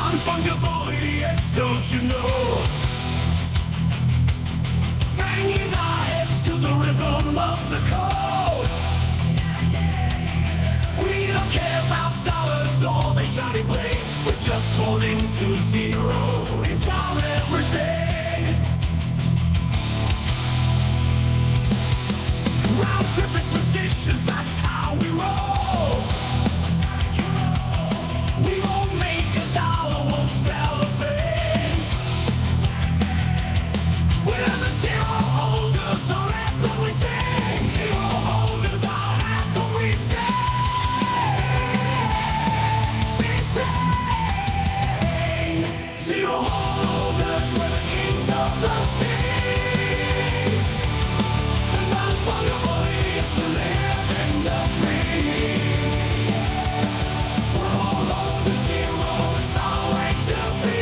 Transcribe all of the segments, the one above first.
Non-fungible idiots, don't you know? Banging our heads to the rhythm of the code. We don't care about dollars or the shiny blade. We're just holding to zero. It's our everything. Round tripping positions, that's how we roll. We won't make a dollar, won't sell a thing. We're the zero holders, our anthem we sing. Zero holders, our anthem we sing. Zero holders, we're the kings of the sea. The non-fungible idiots, the live in the tree. We're all on the zero, it's our way to be.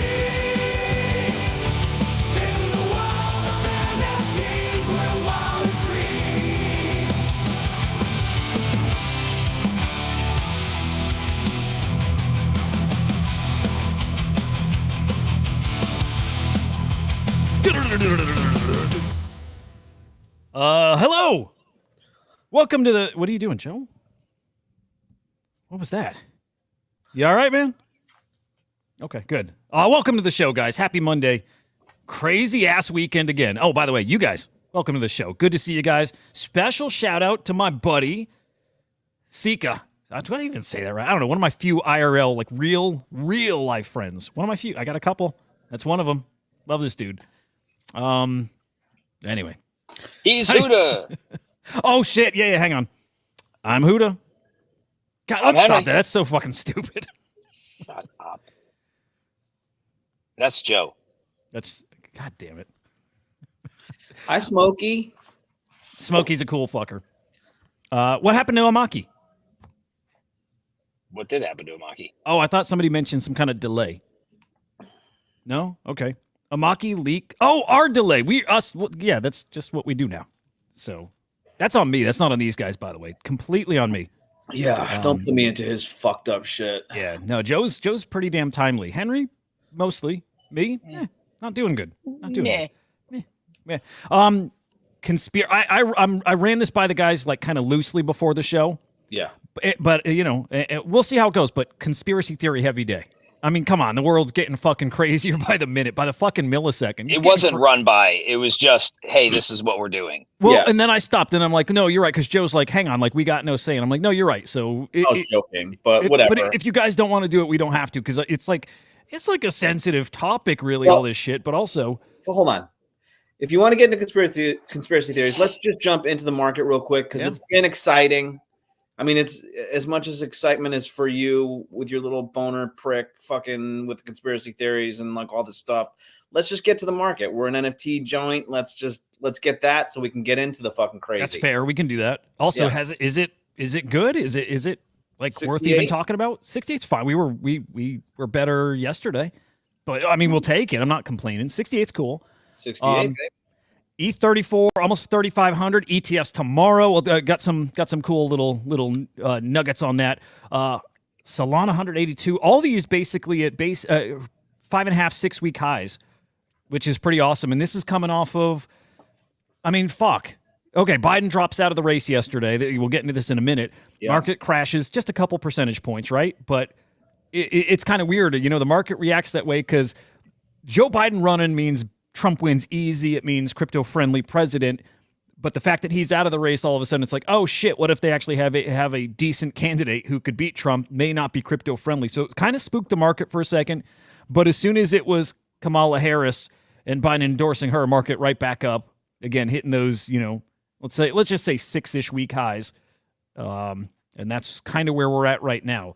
In the world of NFTs, we're wild and free. Hello. Welcome to the. What are you doing, Joe? What was that? You all right, man? Okay, good. Welcome to the show, guys. Happy Monday. Crazy ass weekend again. Oh, by the way, you guys, welcome to the show. Good to see you guys. Special shout out to my buddy, Sika. Do I even say that right? I don't know. One of my few IRL, like real life friends. One of my few. I got a couple. That's one of them. Love this dude. Anyway. He's Hudah. Oh, shit. Yeah, hang on. I'm Hudah. God, let's stop that. That's so fucking stupid. Shut up. That's Joe. That's, God damn it. Hi, Smokey. Smokey's a cool fucker. What happened to Amaki? What did happen to Amaki? Oh, I thought somebody mentioned some kind of delay. No? Okay. Amaki leak. Oh, our delay. Yeah, that's just what we do now. So that's on me. That's not on these guys, by the way. Completely on me. Yeah, don't put me into his fucked up shit. Yeah, no, Joe's pretty damn timely. Henry, mostly. Me, not doing good. Not doing good. Yeah. I ran this by the guys like kind of loosely before the show. Yeah. But you know, we'll see how it goes. But conspiracy theory heavy day. I mean, come on, the world's getting fucking crazier by the minute, by the fucking millisecond. It wasn't run by. It was just, hey, this is what we're doing. Well, and then I stopped, and I'm like, no, you're right, because Joe's like, hang on, like, we got no say. And I'm like, no, you're right. So I was joking, but whatever. But if you guys don't want to do it, we don't have to, because it's like a sensitive topic, really, all this shit. But also, so hold on. If you want to get into conspiracy theories, let's just jump into the market real quick, because it's been exciting. I mean, it's as much as excitement is for you with your little boner prick fucking with the conspiracy theories and like all this stuff. Let's just get to the market. We're an NFT joint. Let's get that so we can get into the fucking crazy. That's fair. We can do that. Also, is it good? Is it like 68? Worth even talking about? 68's fine. We were better yesterday, but I mean, we'll take it. I'm not complaining. 68's cool. 68. ETH34, almost 3,500. ETFs tomorrow. Well, got some cool little nuggets on that. Solana 182. All these basically at base 5.5, 6 week highs, which is pretty awesome. And this is coming off of, I mean, fuck. Okay, Biden drops out of the race yesterday. We'll get into this in a minute. Yeah. Market crashes just a couple percentage points, right? But it's kind of weird. You know, the market reacts that way because Joe Biden running means Trump wins easy. It means crypto-friendly president. But the fact that he's out of the race, all of a sudden, it's like, oh shit, what if they actually have a decent candidate who could beat Trump, may not be crypto-friendly. So it kind of spooked the market for a second. But as soon as it was Kamala Harris and Biden endorsing her, market right back up. Again, hitting those, you know, let's just say 6-ish week highs. And that's kind of where we're at right now.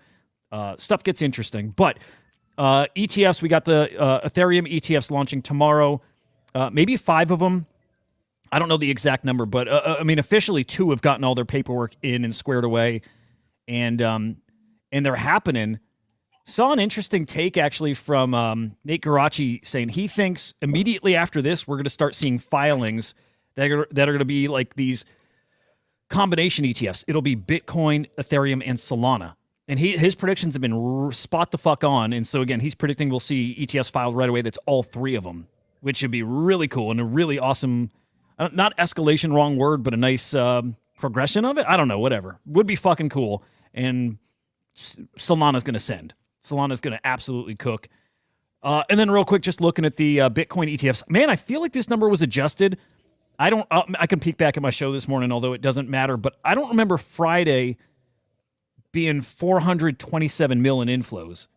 Stuff gets interesting. But ETFs, we got the Ethereum ETFs launching tomorrow. Maybe 5 of them. I don't know the exact number, but I mean, officially 2 have gotten all their paperwork in and squared away, and they're happening. Saw an interesting take actually from Nate Garachi saying he thinks immediately after this we're going to start seeing filings that are going to be like these combination ETFs. It'll be Bitcoin, Ethereum, and Solana. And his predictions have been spot the fuck on. And so again, he's predicting we'll see ETFs filed right away. That's all 3 of them, which would be really cool and a really awesome, not escalation, wrong word, but a nice progression of it. I don't know, whatever. Would be fucking cool. And Solana's going to send. Solana's going to absolutely cook. And then real quick, just looking at the Bitcoin ETFs. Man, I feel like this number was adjusted. I can peek back at my show this morning, although it doesn't matter, but I don't remember Friday being 427 million inflows.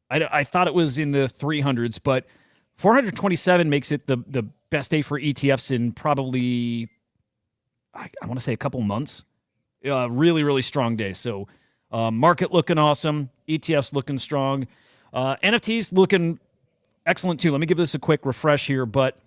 I thought it was in the 300s, but 427 makes it the best day for ETFs in probably, I want to say a couple months. Really, really strong day. So market looking awesome. ETFs looking strong. NFTs looking excellent too. Let me give this a quick refresh here, but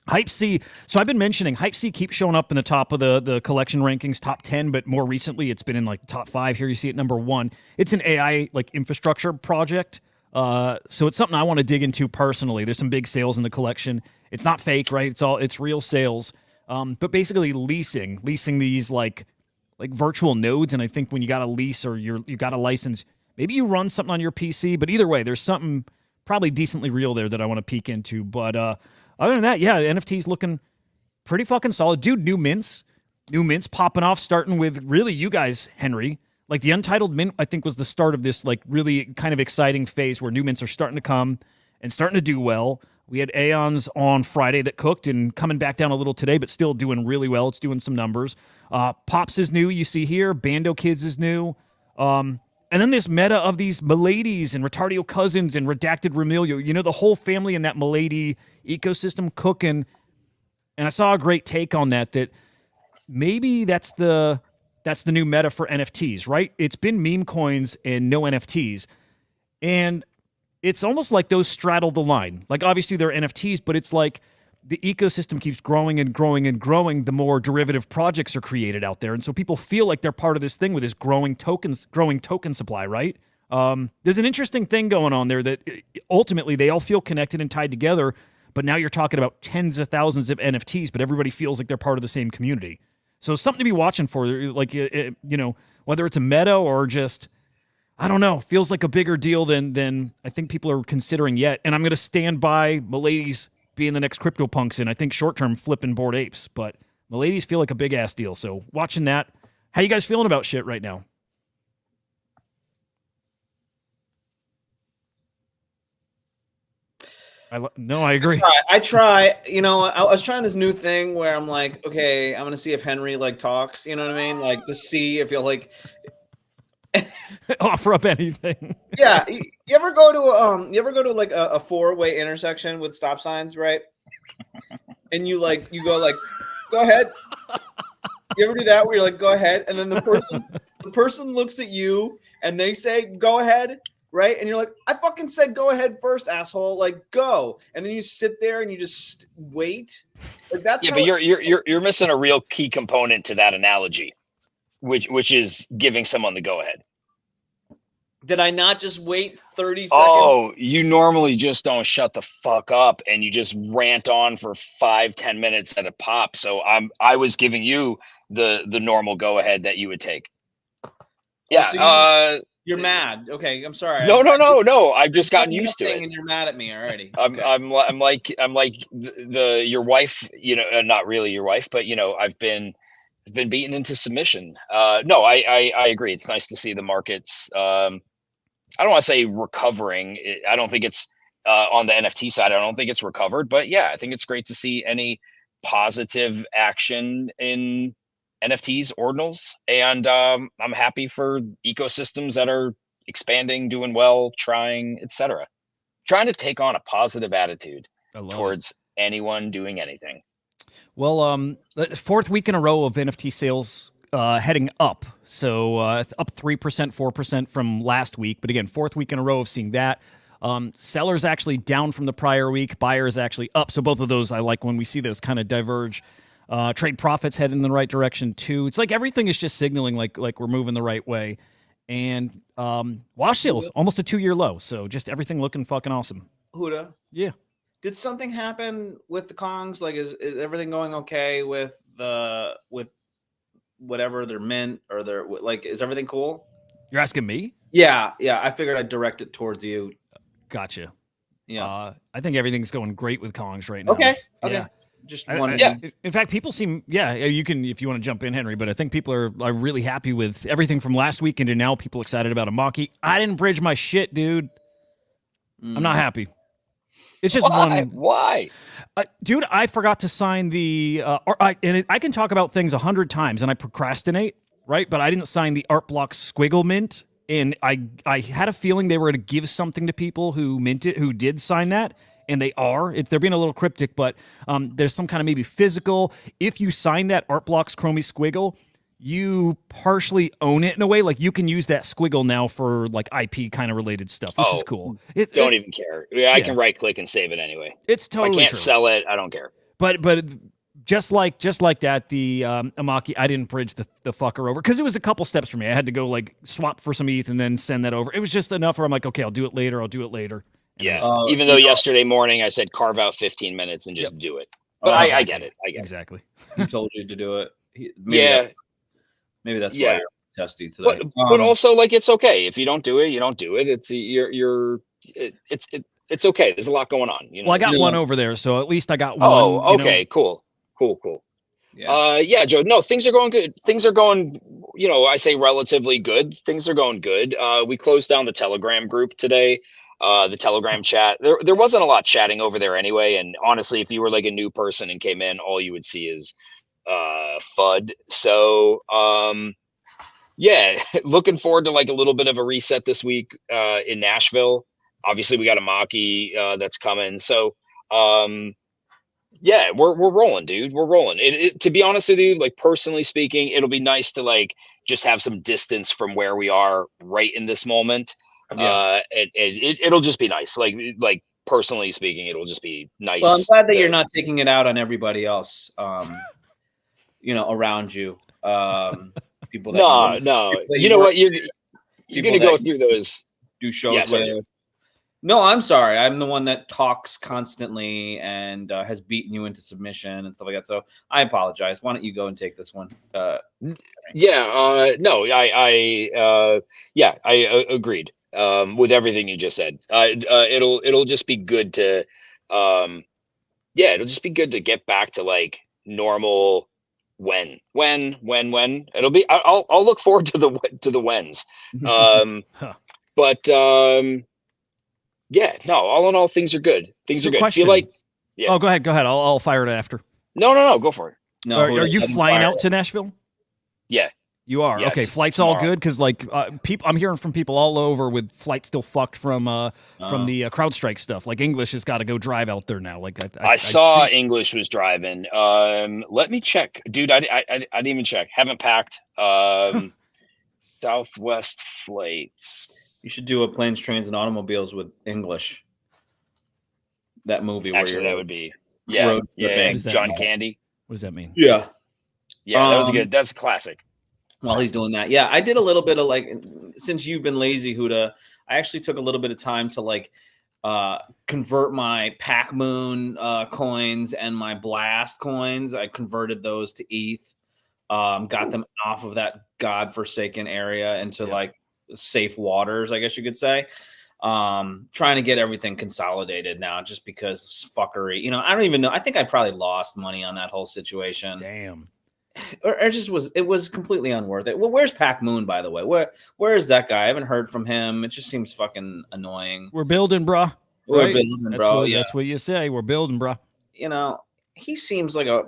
Hype C. So I've been mentioning Hype C keeps showing up in the top of the collection rankings, top 10, but more recently it's been in like the top 5. Here you see it number 1. It's an AI like infrastructure project. So it's something I want to dig into personally. There's some big sales in the collection. It's not fake, right? It's real sales. But basically leasing these like virtual nodes. And I think when you got a lease or you got a license, maybe you run something on your PC, but either way, there's something probably decently real there that I want to peek into. But other than that, yeah, NFT's looking pretty fucking solid. Dude, new mints popping off, starting with really you guys, Henry. Like the Untitled Mint, I think, was the start of this like really kind of exciting phase where new mints are starting to come and starting to do well. We had Aeons on Friday that cooked and coming back down a little today, but still doing really well. It's doing some numbers. Pops is new, you see here. Bando Kids is new. And then this meta of these Miladies and Retardio Cousins and Redacted Remilio, you know, the whole family in that Milady ecosystem cooking. And I saw a great take on that maybe that's the new meta for NFTs, right? It's been meme coins and no NFTs. And it's almost like those straddle the line. Like obviously they're NFTs, but it's like the ecosystem keeps growing and growing and growing the more derivative projects are created out there. And so people feel like they're part of this thing with this growing token supply, right? There's an interesting thing going on there that ultimately they all feel connected and tied together, but now you're talking about tens of thousands of NFTs, but everybody feels like they're part of the same community. So something to be watching for, like, you know, whether it's a meta or just, I don't know, feels like a bigger deal than I think people are considering yet. And I'm going to stand by Miladies being the next CryptoPunks and I think short-term flipping Bored Apes. But Miladies feel like a big-ass deal. So watching that. How you guys feeling about shit right now? I agree. I try. You know, I was trying this new thing where I'm like, okay, I'm gonna see if Henry like talks. You know what I mean? Like, just see if you'll like offer up anything. Yeah. You ever go to like a 4-way intersection with stop signs, right? And you go like, go ahead. You ever do that where you're like, go ahead, and then the person looks at you and they say, go ahead. Right? And you're like, I fucking said go ahead first, asshole. Like, go. And then you sit there and you just wait. Like, that's but you're missing a real key component to that analogy, which is giving someone the go ahead. Did I not just wait 30 seconds? Oh, you normally just don't shut the fuck up and you just rant on for 5-10 minutes at a pop. So I was giving you the normal go ahead that you would take. Yeah. So you're mad. Okay, I'm sorry. No. I've just gotten used to it. And you're mad at me already. Okay. I'm like your wife. You know, not really your wife, but you know, I've been beaten into submission. No, I agree. It's nice to see the markets. I don't want to say recovering. I don't think it's on the NFT side. I don't think it's recovered, but yeah, I think it's great to see any positive action in NFTs, ordinals, and I'm happy for ecosystems that are expanding, doing well, trying, etc. Trying to take on a positive attitude towards anyone doing anything. Well, the fourth week in a row of NFT sales heading up. So up 3%, 4% from last week. But again, fourth week in a row of seeing that. Sellers actually down from the prior week. Buyers actually up. So both of those I like when we see those kind of diverge. Trade profits heading in the right direction too. It's like everything is just signaling like we're moving the right way. And wash sales almost a 2-year low. So just everything looking fucking awesome. Hudah. Yeah. Did something happen with the Kongs? Like, is everything going okay with whatever their mint or their, like, is everything cool? You're asking me? Yeah. I figured I'd direct it towards you. Gotcha. Yeah. I think everything's going great with Kongs right now. Okay. Yeah. Just I- one. Yeah. In fact, people seem, you can, if you want to jump in, Henry, but I think people are really happy with everything from last weekend to now. People excited about Amaki. I didn't bridge my shit, dude. I'm not happy. It's just Why? Dude, I forgot to sign the, I can talk about things 100 times and I procrastinate, right? But I didn't sign the art block squiggle mint. And I had a feeling they were going to give something to people who mint it, who did sign that. And they are. They're being a little cryptic, but there's some kind of maybe physical. If you sign that art blocks chromie squiggle, you partially own it in a way. Like you can use that squiggle now for like IP kind of related stuff, which is cool. Don't even care. I can right click and save it anyway. It's totally I can't true. sell it. I don't care. But just like that, the Amaki, I didn't bridge the fucker over because it was a couple steps for me. I had to go like swap for some ETH and then send that over. It was just enough where I'm like, okay, I'll do it later. And Yeah. Even though yesterday morning I said carve out 15 minutes and just do it. But I get it. I get exactly. He told you to do it. Maybe that's why you're testy today. But also, like, it's okay if you don't do it. You don't do it. It's it's okay. There's a lot going on. You know? Well, I got one over there, so at least I got one. Oh, okay, cool. Yeah, Joe. No, things are going good. Things are going. I say relatively good. Things are going good. We closed down the Telegram group today. The Telegram chat. There wasn't a lot chatting over there anyway. And honestly, if you were like a new person and came in, all you would see is FUD. So looking forward to like a little bit of a reset this week in Nashville. Obviously we got a Maki that's coming. So we're rolling, dude. We're rolling. To be honest with you, like personally speaking, it'll be nice to like just have some distance from where we are right in this moment. It'll just be nice. Like personally speaking, it'll just be nice. Well, I'm glad that you're not taking it out on everybody else. Around you. People. No. You know what? You're gonna go through those. Do shows with. No, I'm sorry. I'm the one that talks constantly and has beaten you into submission and stuff like that. So I apologize. Why don't you go and take this one? I agreed with everything you just said. It'll just be good to, it'll just be good to get back to like normal. When it'll be. I'll look forward to the whens. But. All in all, things are good. Things are good. Question. Feel like, Oh, go ahead. I'll fire it after. No, go for it. No, are you flying out to Nashville? Yeah, you are. Yeah, okay, flights tomorrow. all good because like people, I'm hearing from people all over with flights still fucked from the CrowdStrike stuff. Like English has got to go drive out there now. Like I saw English was driving. Let me check, dude. I didn't even check. Haven't packed. Southwest flights. You should do a planes, trains, and automobiles with English. That movie. Actually, that would be John Candy. What does that mean? Yeah, that was a good. That's a classic. While he's doing that, I did a little bit of like. Since you've been lazy, Hudah, I actually took a little bit of time to like convert my Pac Moon coins and my Blast coins. I converted those to ETH. Got them off of that godforsaken area into like safe waters, I guess you could say. Trying to get everything consolidated now just because fuckery. I don't even know. I think I probably lost money on that whole situation. Damn. Or it was completely unworth it. Well, where's Pac Moon, by the way? Where is that guy? I haven't heard from him. It just seems fucking annoying. We're building, bruh. We're building, bro. That's what you say. We're building, bruh. He seems like a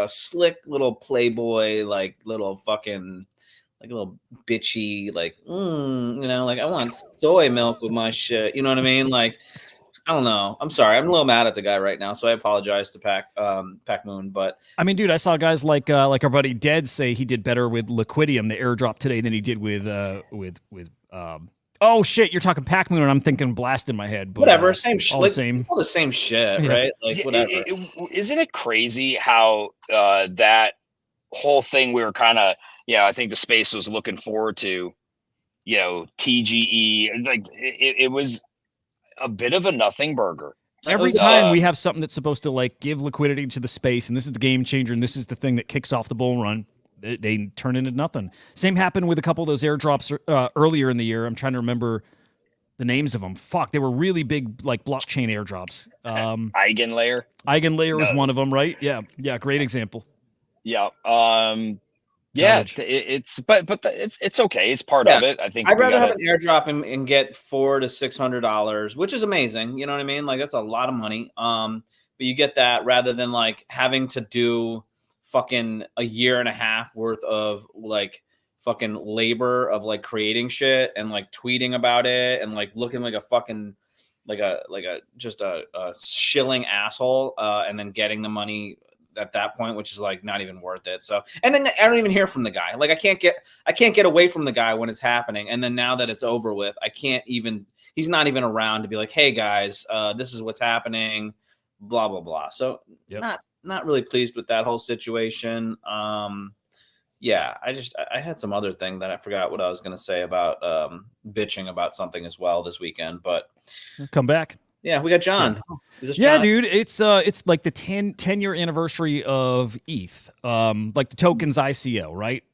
slick little playboy, like little fucking like a little bitchy, like like I want soy milk with my shit. You know what I mean? Like I don't know. I'm sorry. I'm a little mad at the guy right now, so I apologize to Pac Moon. But I mean, dude, I saw guys like our buddy Dead say he did better with Liquidium, the airdrop today, than he did with oh shit, you're talking Pac Moon, and I'm thinking Blast in my head. But, whatever, same shit. All the same. All the same shit, right? Like whatever. Isn't it crazy how that whole thing we were kind of I think the space was looking forward to, TGE, like it was a bit of a nothing burger. Every time we have something that's supposed to like give liquidity to the space, and this is the game changer, and this is the thing that kicks off the bull run, they turn into nothing. Same happened with a couple of those airdrops earlier in the year. I'm trying to remember the names of them. Fuck, they were really big, like blockchain airdrops. Eigenlayer was one of them, right? Yeah, great example. Yeah. It's okay. It's part of it. I think I'd rather have an airdrop and get $400 to $600, which is amazing. You know what I mean? Like that's a lot of money. But you get that rather than like having to do fucking a year and a half worth of like fucking labor of like creating shit and like tweeting about it and like looking like a fucking like a shilling asshole and then getting the money at that point, which is like not even worth it. So, and then I don't even hear from the guy. Like I can't get away from the guy when it's happening. And then now that it's over with, he's not even around to be like, hey guys, this is what's happening, blah, blah, blah. So not really pleased with that whole situation. Yeah, I had some other thing that I forgot what I was going to say about bitching about something as well this weekend, but come back. Yeah, we got John. Is this yeah, John? dude, it's like the 10-year anniversary of ETH, like the tokens ICO, right?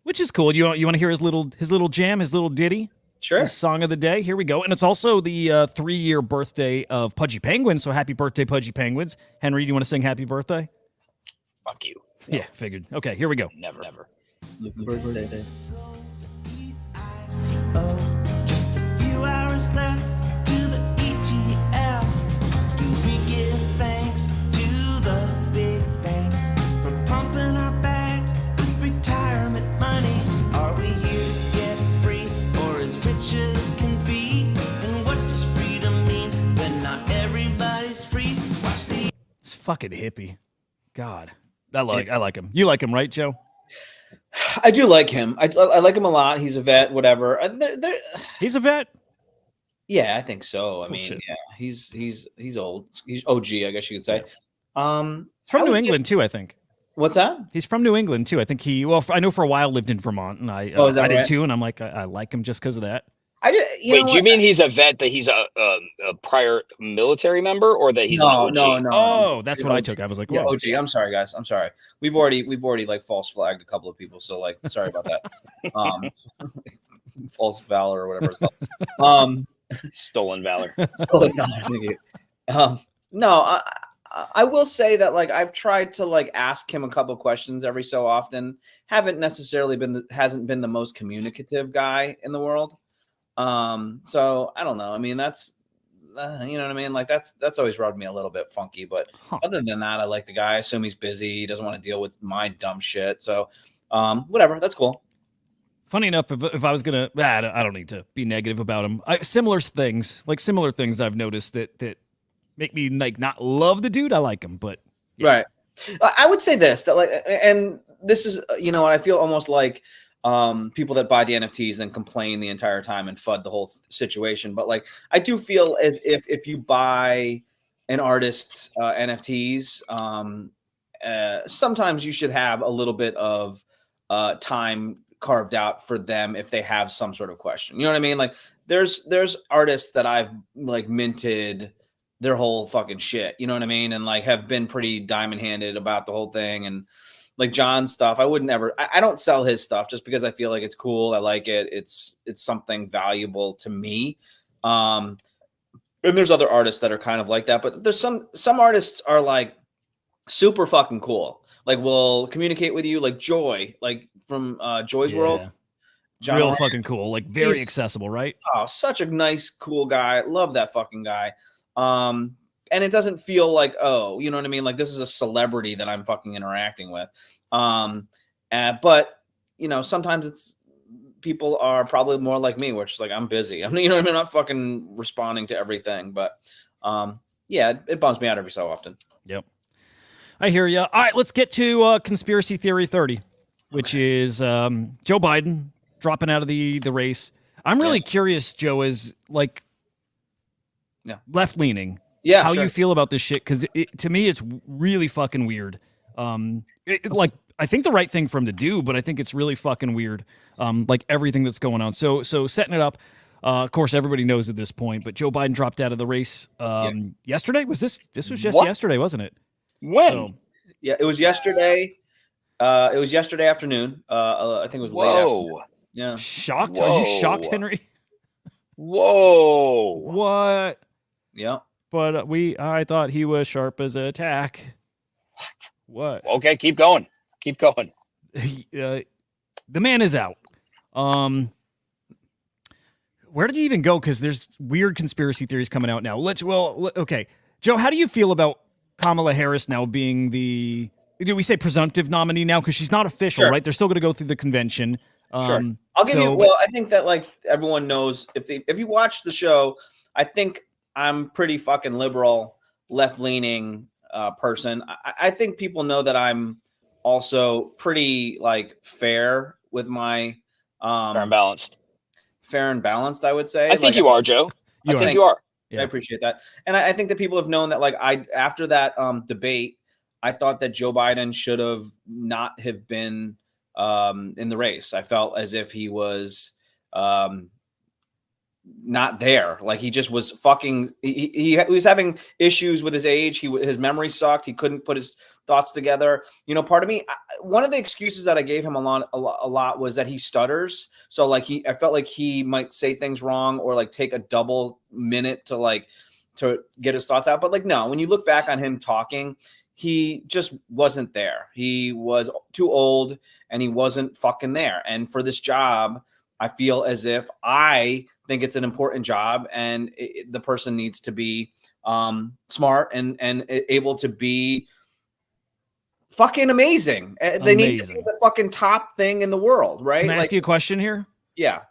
Which is cool. You want to hear his little jam, his little ditty? Sure. His song of the day. Here we go. And it's also the 3-year birthday of Pudgy Penguins. So happy birthday, Pudgy Penguins. Henry, do you want to sing happy birthday? Fuck you. No. Yeah, figured. Okay, here we go. Never. Birthday. Just a few hours left to the ETH. Do we give thanks to the big banks for pumping our bags with retirement money? Are we here to get free or as rich as can be? And what does freedom mean when not everybody's free? Watch the It's fucking hippie. God. I like him. You like him, right, Joe? I do like him. I like him a lot. He's a vet, whatever. He's a vet? Yeah, I think so. I mean, shit. yeah, he's old. He's OG, I guess you could say. From New England too, I think. What's that? He's from New England too. I think I know for a while lived in Vermont, and I did too. And I'm like, I like him just because of that. Wait, do you mean he's a vet, that he's a prior military member, or that he's an OG? No. Oh, that's what I took. I was like, whoa. OG. I'm sorry, guys. I'm sorry. We've already like false flagged a couple of people, so like sorry about that. False valor or whatever it's called. Stolen valor. Thank you. No, I will say that like I've tried to like ask him a couple of questions every so often. Hasn't been the most communicative guy in the world. So I don't know. I mean, that's you know what I mean? Like that's always rubbed me a little bit funky, but other than that, I like the guy. I assume he's busy. He doesn't want to deal with my dumb shit. So, whatever, that's cool. Funny enough, if I was gonna, I don't need to be negative about him. Similar things I've noticed that make me like not love the dude. I like him, but yeah. Right. I would say this, that like, and this is, you know, I feel almost like people that buy the NFTs and complain the entire time and FUD the whole situation. But like, I do feel as if you buy an artist's NFTs, sometimes you should have a little bit of time carved out for them if they have some sort of question. You know what I mean? Like there's artists that I've like minted their whole fucking shit, you know what I mean? And like have been pretty diamond handed about the whole thing. And like John's stuff, I don't sell his stuff just because I feel like it's cool. I like it. It's something valuable to me. And there's other artists that are kind of like that, but there's some artists are like super fucking cool. Like will communicate with you, like Joy, like from Joy's World. John real fucking cool, like very accessible, right? Oh, such a nice, cool guy. Love that fucking guy. And it doesn't feel like, oh, you know what I mean? Like this is a celebrity that I'm fucking interacting with. But you know, sometimes people are probably more like me, which is like, I'm busy. I mean, you know what I mean? I'm not fucking responding to everything, but yeah, it bums me out every so often. Yep. I hear you. All right, let's get to Conspiracy Theory 30, which is Joe Biden dropping out of the race. I'm really curious, Joe, is like left-leaning. Yeah, how you feel about this shit, because to me, it's really fucking weird. Like, I think the right thing for him to do, but I think it's really fucking weird, like everything that's going on. So setting it up, of course, everybody knows at this point, but Joe Biden dropped out of the race yesterday? Was this was just yesterday, wasn't it? When? So, yeah, it was yesterday. It was yesterday afternoon. I think it was late afternoon. Whoa. Yeah. Shocked? Are you shocked, Whoa. Henry? Whoa. What? Yeah. But I thought he was sharp as a tack. What? Okay, keep going. Keep going. The man is out. Where did he even go? Because there's weird conspiracy theories coming out now. Okay. Joe, how do you feel about Kamala Harris now being do we say presumptive nominee now? Because she's not official, Sure. right? They're still going to go through the convention. Sure. I'll give you. Well, I think that like everyone knows if you watch the show, I think I'm pretty fucking liberal, left leaning person. I think people know that I'm also pretty like fair with my Fair and balanced. fair and balanced. I would say. I think you are, Joe. I think you are. Yeah. I appreciate that, and I think that people have known that. Like after that debate, I thought that Joe Biden should have not have been in the race. I felt as if he was not there. Like he just was fucking. He was having issues with his age. His memory sucked. He couldn't put his thoughts together. You know, part of me, one of the excuses that I gave him a lot was that he stutters. So like I felt like he might say things wrong or like take a double minute to get his thoughts out. But like no, when you look back on him talking, he just wasn't there. He was too old and he wasn't fucking there. And for this job, I feel as if I think it's an important job and the person needs to be smart and able to be fucking amazing. They need to be the fucking top thing in the world, right? Can I ask you a question here? Yeah.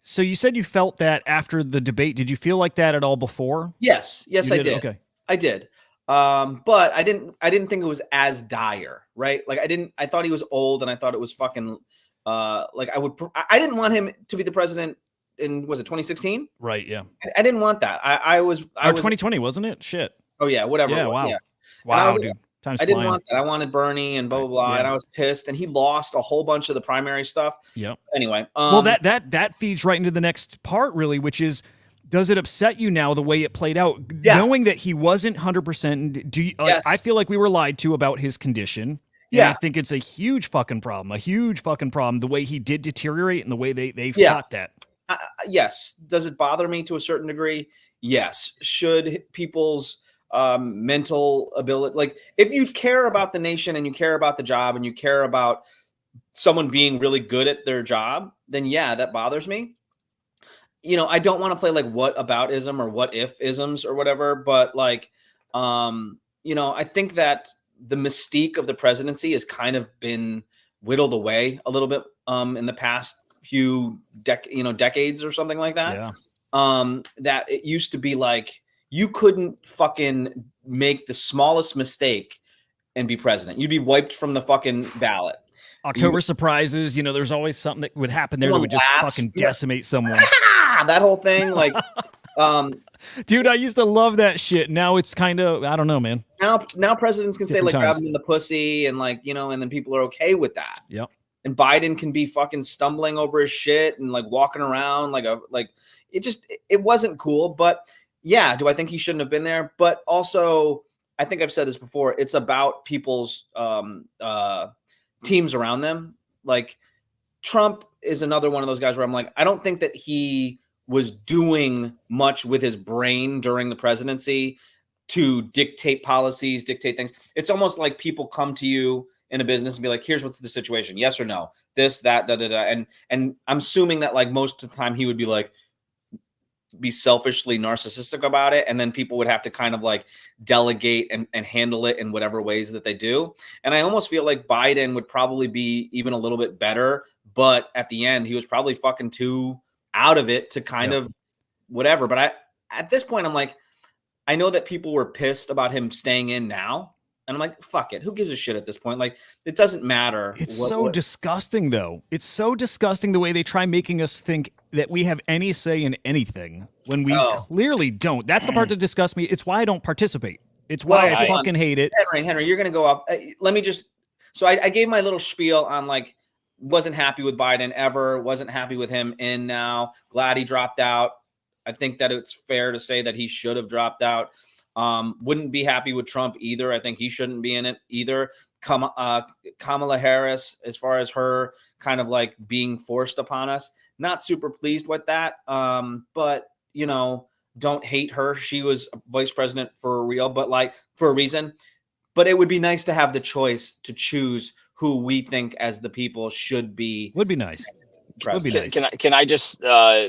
So you said you felt that after the debate. Did you feel like that at all before? Yes, I did. Okay. I did. But I didn't think it was as dire, right? Like I thought he was old and I thought it was fucking like I didn't want him to be the president in, was it 2016? Right. Yeah. I didn't want that. I was 2020, wasn't it? Shit. Oh yeah, whatever. Yeah. Wow. Yeah. Wow, dude. Time's I didn't flying. want that. I wanted Bernie and blah blah blah, Yeah. and I was pissed. And he lost a whole bunch of the primary stuff. Yep. Anyway, well, that feeds right into the next part, really, which is, does it upset you now the way it played out, knowing that he wasn't 100%? Do you? Yes. I feel like we were lied to about his condition. Yeah, I think it's a huge fucking problem. The way he did deteriorate and the way they fought that. Yes. Does it bother me to a certain degree? Yes. Should people's mental ability, like if you care about the nation and you care about the job and you care about someone being really good at their job, then yeah, that bothers me. You know, I don't want to play like what aboutism or what if isms or whatever, but like, you know, I think that the mystique of the presidency has kind of been whittled away a little bit in the past few decades or something like that. Yeah. That it used to be like you couldn't fucking make the smallest mistake and be president. You'd be wiped from the fucking ballot. October surprises, you know, there's always something that would happen there that would just fucking decimate someone. That whole thing, like, dude, I used to love that shit. Now it's kind of, I don't know, man. Now presidents can say like times. grab him in the pussy and like, you know, and then people are okay with that. Yep. And Biden can be fucking stumbling over his shit and like walking around like it wasn't cool. But yeah, do I think he shouldn't have been there? But also, I think I've said this before. It's about people's teams around them. Like Trump is another one of those guys where I'm like, I don't think that he was doing much with his brain during the presidency to dictate policies, dictate things. It's almost like people come to you in a business and be like, here's what's the situation. Yes or no, this, that, da, da, da. And I'm assuming that like most of the time he would be like, be selfishly narcissistic about it. And then people would have to kind of like delegate and handle it in whatever ways that they do. And I almost feel like Biden would probably be even a little bit better, but at the end, he was probably fucking too out of it to kind of whatever. But at this point, I'm like, I know that people were pissed about him staying in now. And I'm like, fuck it. Who gives a shit at this point? Like, it doesn't matter. It's so disgusting, though. It's so disgusting the way they try making us think that we have any say in anything when we clearly don't. That's the part that disgusts me. It's why I don't participate. It's why I fucking hate it. Henry, you're going to go off. Let me just. So I gave my little spiel on like, wasn't happy with Biden ever, wasn't happy with him in now. Glad he dropped out. I think that it's fair to say that he should have dropped out. Wouldn't be happy with Trump either. I think he shouldn't be in it either. Kamala Harris, as far as her kind of like being forced upon us, not super pleased with that. But don't hate her. She was vice president for real, but like for a reason. But it would be nice to have the choice to choose who we think as the people should be. Would be nice. Would be nice. Can I just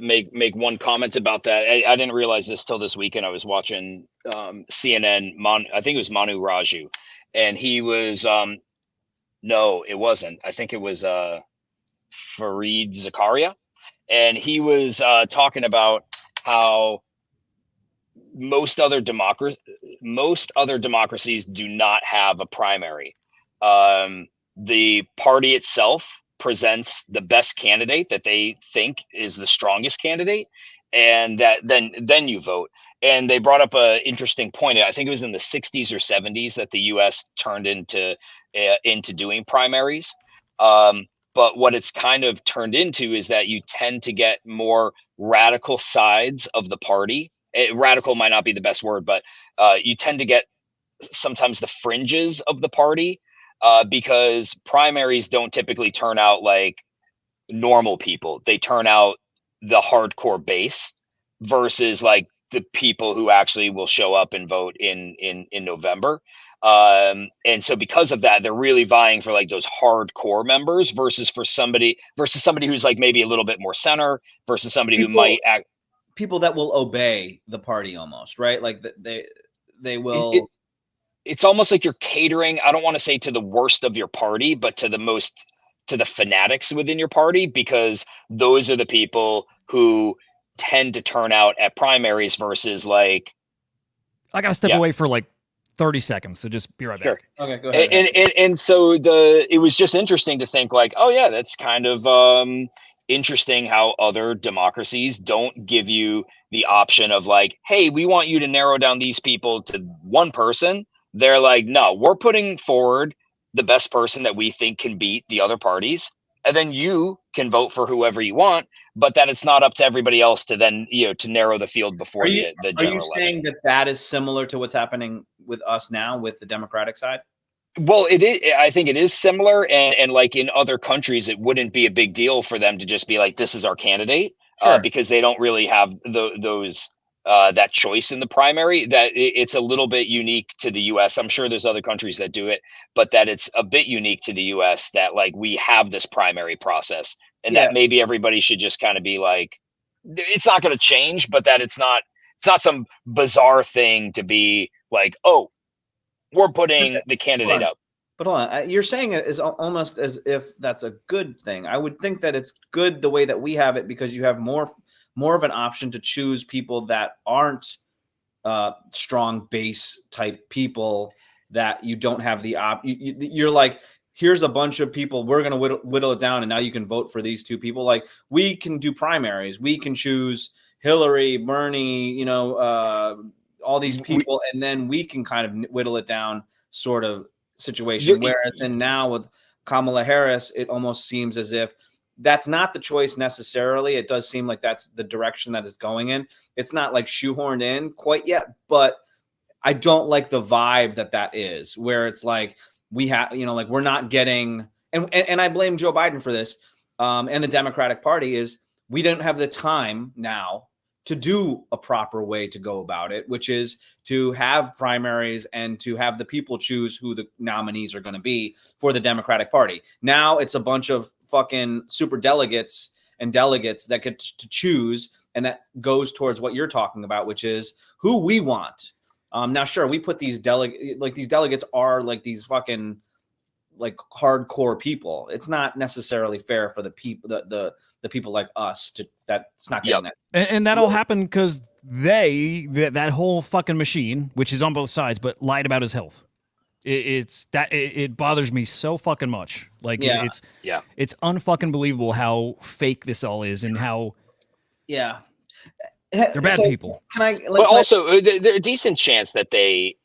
make one comment about that? I didn't realize this till this weekend. I was watching CNN. I think it was Manu Raju, and he was no, it wasn't. I think it was Fareed Zakaria, and he was talking about how most other democracies do not have a primary. The party itself presents the best candidate that they think is the strongest candidate, and that then you vote. And they brought up a interesting point. I think it was in the 60s or 70s that the US turned into doing primaries. But what it's kind of turned into is that you tend to get more radical sides of the party. Radical might not be the best word, but you tend to get sometimes the fringes of the party, because primaries don't typically turn out like normal people. They turn out the hardcore base versus like the people who actually will show up and vote in November. And so because of that, they're really vying for like those hardcore members versus somebody who's like maybe a little bit more center versus somebody who might act. People that will obey the party almost, right? Like they will. It's almost like you're catering, I don't want to say to the worst of your party, but to the fanatics within your party, because those are the people who tend to turn out at primaries versus like. I got to step away for like 30 seconds. So just be right back. Okay, go ahead. And so it was just interesting to think like, oh yeah, that's kind of interesting how other democracies don't give you the option of like, hey, we want you to narrow down these people to one person. They're like, no, we're putting forward the best person that we think can beat the other parties. And then you can vote for whoever you want, but that it's not up to everybody else to then, to narrow the field before the general election. Are you saying that is similar to what's happening with us now with the Democratic side? Well, it is. I think it is similar. And like in other countries, it wouldn't be a big deal for them to just be like, this is our candidate, because they don't really have those that choice in the primary. That it's a little bit unique to the US. I'm sure there's other countries that do it, but that it's a bit unique to the US that like we have this primary process, and that maybe everybody should just kind of be like, it's not going to change, but that it's not some bizarre thing to be like, oh, we're putting the candidate up. But hold on, you're saying it is almost as if that's a good thing. I would think that it's good the way that we have it, because you have more of an option to choose people that aren't strong base type people, that you don't have the you're like, here's a bunch of people, we're going to whittle it down, and now you can vote for these two people. Like, we can do primaries, we can choose Hillary, Bernie, all these people, and then we can kind of whittle it down sort of situation. Whereas then now with Kamala Harris, it almost seems as if that's not the choice necessarily. It does seem like that's the direction that it's going in. It's not like shoehorned in quite yet, but I don't like the vibe that is, where it's like we have, like we're not getting, and I blame Joe Biden for this, and the Democratic Party, is we don't have the time now to do a proper way to go about it, which is to have primaries and to have the people choose who the nominees are going to be for the Democratic Party. Now it's a bunch of fucking super delegates and delegates that get to choose, and that goes towards what you're talking about, which is who we want. Now, sure, we put these these delegates are like these fucking like hardcore people. It's not necessarily fair for the people, the people like us that's not getting that. And that all happened because that whole fucking machine, which is on both sides, but lied about his health. It bothers me so fucking much. Like it's unfucking believable how fake this all is, and how they're bad people. But also there's a decent chance that they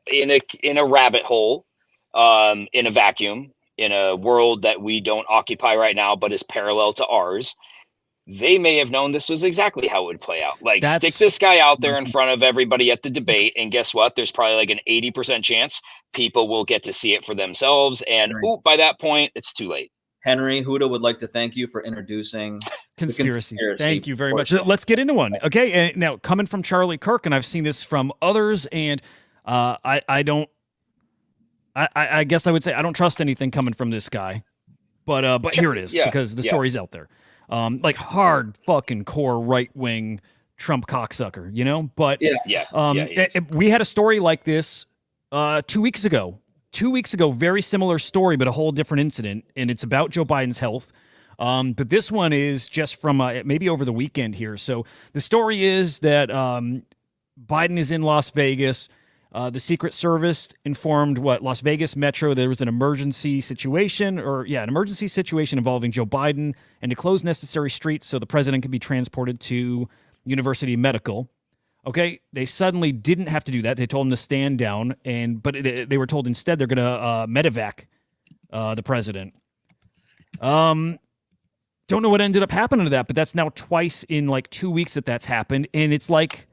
in a rabbit hole, in a vacuum, in a world that we don't occupy right now, but is parallel to ours, they may have known this was exactly how it would play out. Like, That's- stick this guy out there in front of everybody at the debate, and guess what? There's probably like an 80% chance people will get to see it for themselves. And by that point, it's too late. Henry, Hudah would like to thank you for introducing conspiracy. Thank you very much. Let's get into one. Okay. And now, coming from Charlie Kirk, and I've seen this from others, and I guess I would say I don't trust anything coming from this guy. But here it is, because the story's out there. Like hard fucking core right wing Trump cocksucker, you know? But we had a story like this 2 weeks ago. 2 weeks ago, very similar story, but a whole different incident, and it's about Joe Biden's health. But this one is just from maybe over the weekend here. So the story is that Biden is in Las Vegas. The Secret Service informed Las Vegas Metro there was an emergency situation, involving Joe Biden, and to close necessary streets so the president could be transported to University Medical. Okay, they suddenly didn't have to do that. They told him to stand down, but they were told instead they're going to medevac the president. Don't know what ended up happening to that, but that's now twice in like 2 weeks that's happened, and it's like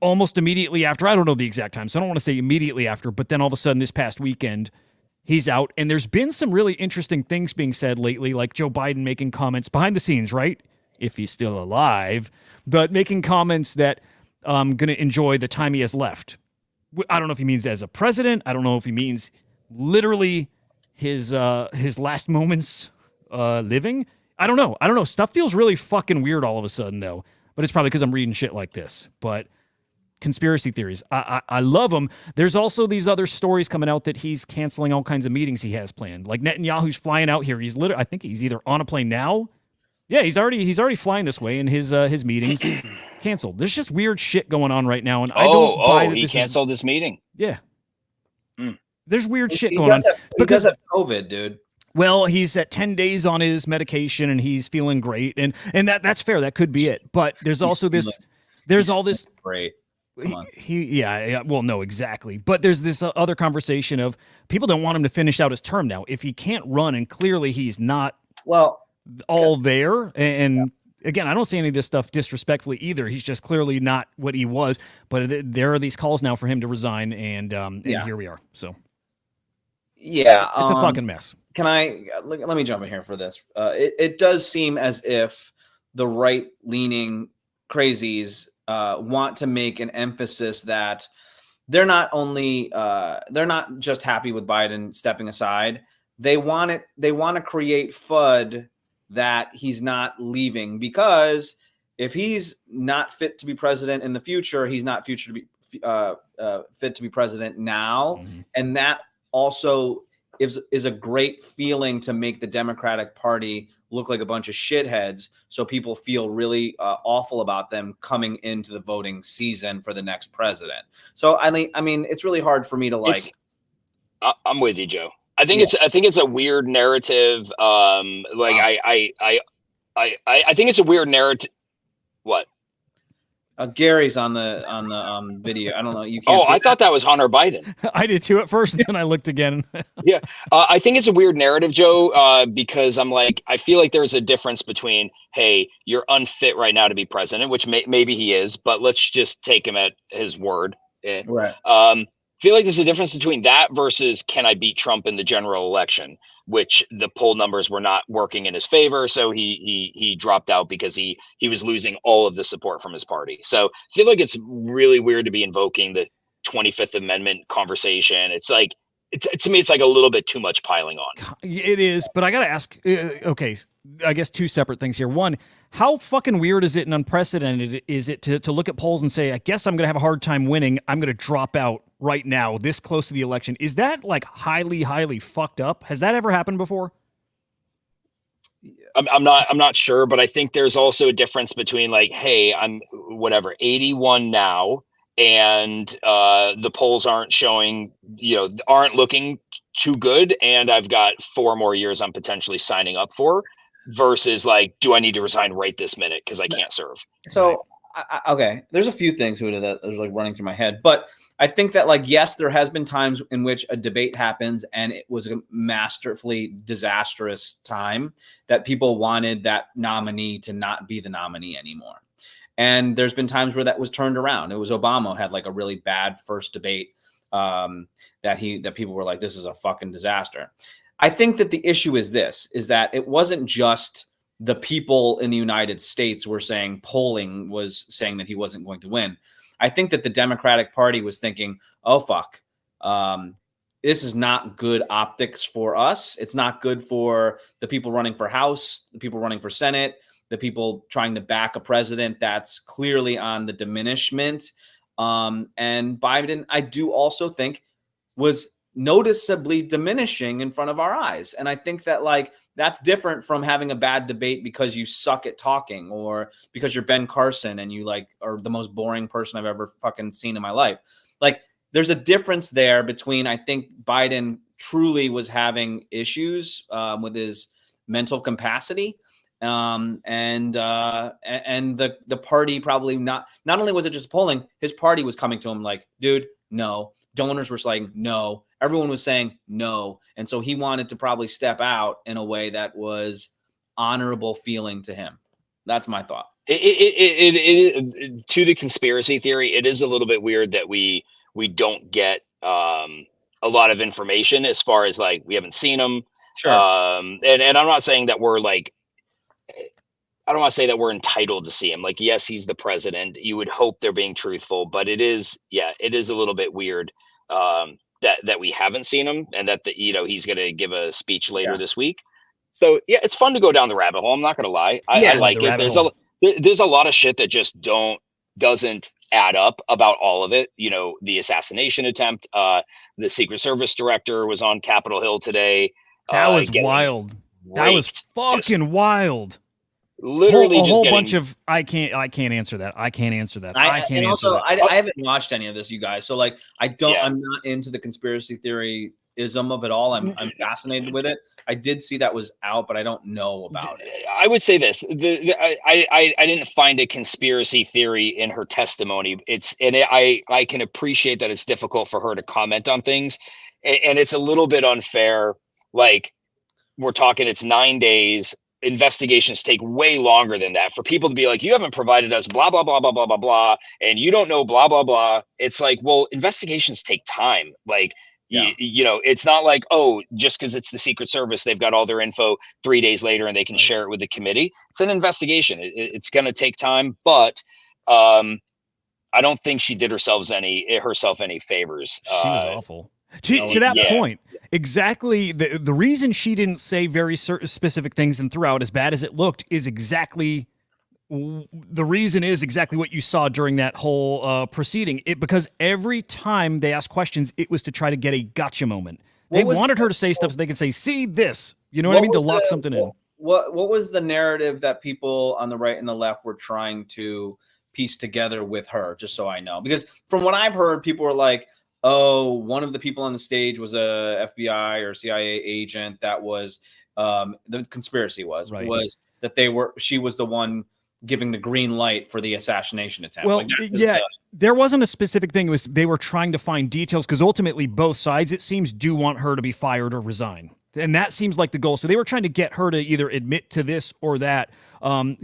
almost immediately after. I don't know the exact time, so I don't want to say immediately after, but then all of a sudden this past weekend, he's out, and there's been some really interesting things being said lately, like Joe Biden making comments behind the scenes, right? If he's still alive, but making comments that I'm going to enjoy the time he has left. I don't know if he means as a president. I don't know if he means literally his last moments living. I don't know. Stuff feels really fucking weird all of a sudden, though, but it's probably because I'm reading shit like this. But conspiracy theories, I love them. There's also these other stories coming out that he's canceling all kinds of meetings he has planned. Like Netanyahu's flying out here. I think he's either on a plane now. Yeah, he's already flying this way, and his meetings canceled. There's just weird shit going on right now, and I don't buy that he canceled his meeting. Yeah. There's weird shit going on. Because of COVID, dude. Well, he's at 10 days on his medication, and he's feeling great, and that's fair. That could be it. But there's also this. There's all this. Great. Well, no, exactly. But there's this other conversation of people don't want him to finish out his term now. If he can't run, and clearly he's not. Well. All there, and again, I don't say any of this stuff disrespectfully either. He's just clearly not what he was. But there are these calls now for him to resign, and here we are. So yeah, it's a fucking mess. Can let me jump in here for this? It does seem as if the right-leaning crazies want to make an emphasis that they're not just happy with Biden stepping aside. They want to create FUD that he's not leaving, because if he's not fit to be president in the future, he's not fit to be president now. Mm-hmm. And that also is a great feeling to make the Democratic Party look like a bunch of shitheads, so people feel really awful about them coming into the voting season for the next president. So I mean, it's really hard for me to like. I'm with you, Joe. I think it's a weird narrative. I think it's a weird narrative. What? Gary's on the video. I don't know. You can't. I thought that was Hunter Biden. I did too at first, and then I looked again. Yeah, I think it's a weird narrative, Joe, because I feel like there's a difference between, hey, you're unfit right now to be president, which maybe he is, but let's just take him at his word. Right. I feel like there's a difference between that versus can I beat Trump in the general election, which the poll numbers were not working in his favor. So he dropped out because he was losing all of the support from his party. So I feel like it's really weird to be invoking the 25th Amendment conversation. It's like, to me, it's like a little bit too much piling on. It is, but I got to ask, okay, I guess two separate things here. One, how fucking weird is it and unprecedented is it to look at polls and say, I guess I'm going to have a hard time winning. I'm going to drop out right now, this close to the election. Is that like highly, highly fucked up? Has that ever happened before? I'm not sure, but I think there's also a difference between like, hey, I'm 81 now, and the polls aren't showing, aren't looking too good, and I've got 4 more years I'm potentially signing up for, versus like, do I need to resign right this minute because I can't serve? So Okay, there's a few things, Hudah, that was like running through my head, but I think that like yes, there has been times in which a debate happens and it was a masterfully disastrous time that people wanted that nominee to not be the nominee anymore. And there's been times where that was turned around. It was Obama had like a really bad first debate that people were like, this is a fucking disaster. I think that the issue is that it wasn't just the people in the United States were saying, polling was saying that he wasn't going to win. I think that the Democratic Party was thinking, oh, fuck, this is not good optics for us. It's not good for the people running for House, the people running for Senate, the people trying to back a president that's clearly on the diminishment. And Biden, I do also think, was noticeably diminishing in front of our eyes. And I think that like that's different from having a bad debate because you suck at talking or because you're Ben Carson and you like are the most boring person I've ever fucking seen in my life. Like there's a difference there between, I think Biden truly was having issues with his mental capacity. And the party probably not only was it just polling, his party was coming to him like, dude, no. Donors were saying no. Everyone was saying no. And so he wanted to probably step out in a way that was honorable feeling to him. That's my thought. It to the conspiracy theory, it is a little bit weird that we don't get a lot of information as far as like we haven't seen him. Sure. And I'm not saying that we're like, I don't want to say that we're entitled to see him. Like, yes, he's the president. You would hope they're being truthful, but it is a little bit weird that we haven't seen him and that he's going to give a speech later this week. So yeah, it's fun to go down the rabbit hole. I'm not going to lie. I like it. There's a lot of shit that just doesn't add up about all of it. The assassination attempt, the Secret Service director was on Capitol Hill today. That was wild. That was fucking wild. Literally a whole bunch of I can't answer that. I can't answer that. I haven't watched any of this, you guys. So like I'm not into the conspiracy theory-ism of it all. I'm fascinated with it. I did see that was out, but I don't know about it. I would say this. I didn't find a conspiracy theory in her testimony. I can appreciate that it's difficult for her to comment on things. And it's a little bit unfair. Like we're talking, it's 9 days. Investigations take way longer than that for people to be like, you haven't provided us blah, blah, blah, blah, blah, blah, blah. And you don't know blah, blah, blah. It's like, well, investigations take time. Like, it's not like, oh, just because it's the Secret Service, they've got all their info 3 days later and they can share it with the committee. It's an investigation. It's going to take time, but I don't think she did herself any favors. She was awful. To that point, exactly the reason she didn't say very specific things and threw out as bad as it looked is exactly the reason is exactly what you saw during that whole proceeding. Because every time they asked questions, it was to try to get a gotcha moment. They wanted her to say stuff so they could say, see this, you know what I mean? To lock something in. What was the narrative that people on the right and the left were trying to piece together with her, just so I know? Because from what I've heard, people were like, oh, one of the people on the stage was a FBI or CIA agent. That was the conspiracy was that she was the one giving the green light for the assassination attempt. Well, there wasn't a specific thing. It was they were trying to find details because ultimately both sides, it seems, do want her to be fired or resign. And that seems like the goal. So they were trying to get her to either admit to this or that,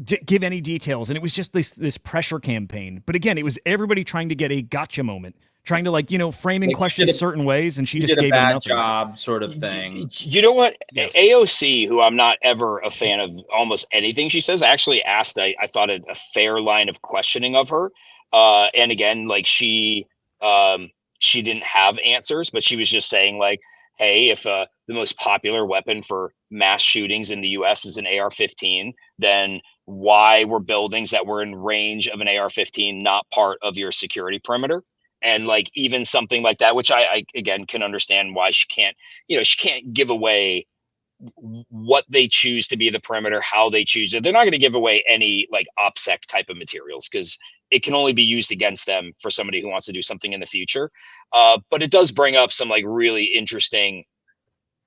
give any details. And it was just this pressure campaign. But again, it was everybody trying to get a gotcha moment. Trying to framing questions certain ways, and she just gave a bad nothing. Job, sort of thing. You know what? Yes. AOC, who I'm not ever a fan of almost anything she says, actually asked, I thought a fair line of questioning of her. And again, like she didn't have answers, but she was just saying like, hey, if the most popular weapon for mass shootings in the U.S. is an AR-15, then why were buildings that were in range of an AR-15 not part of your security perimeter? And like even something like that, which I again can understand why she can't give away what they choose to be the perimeter, how they choose it. They're not going to give away any like OPSEC type of materials because it can only be used against them for somebody who wants to do something in the future. But it does bring up some like really interesting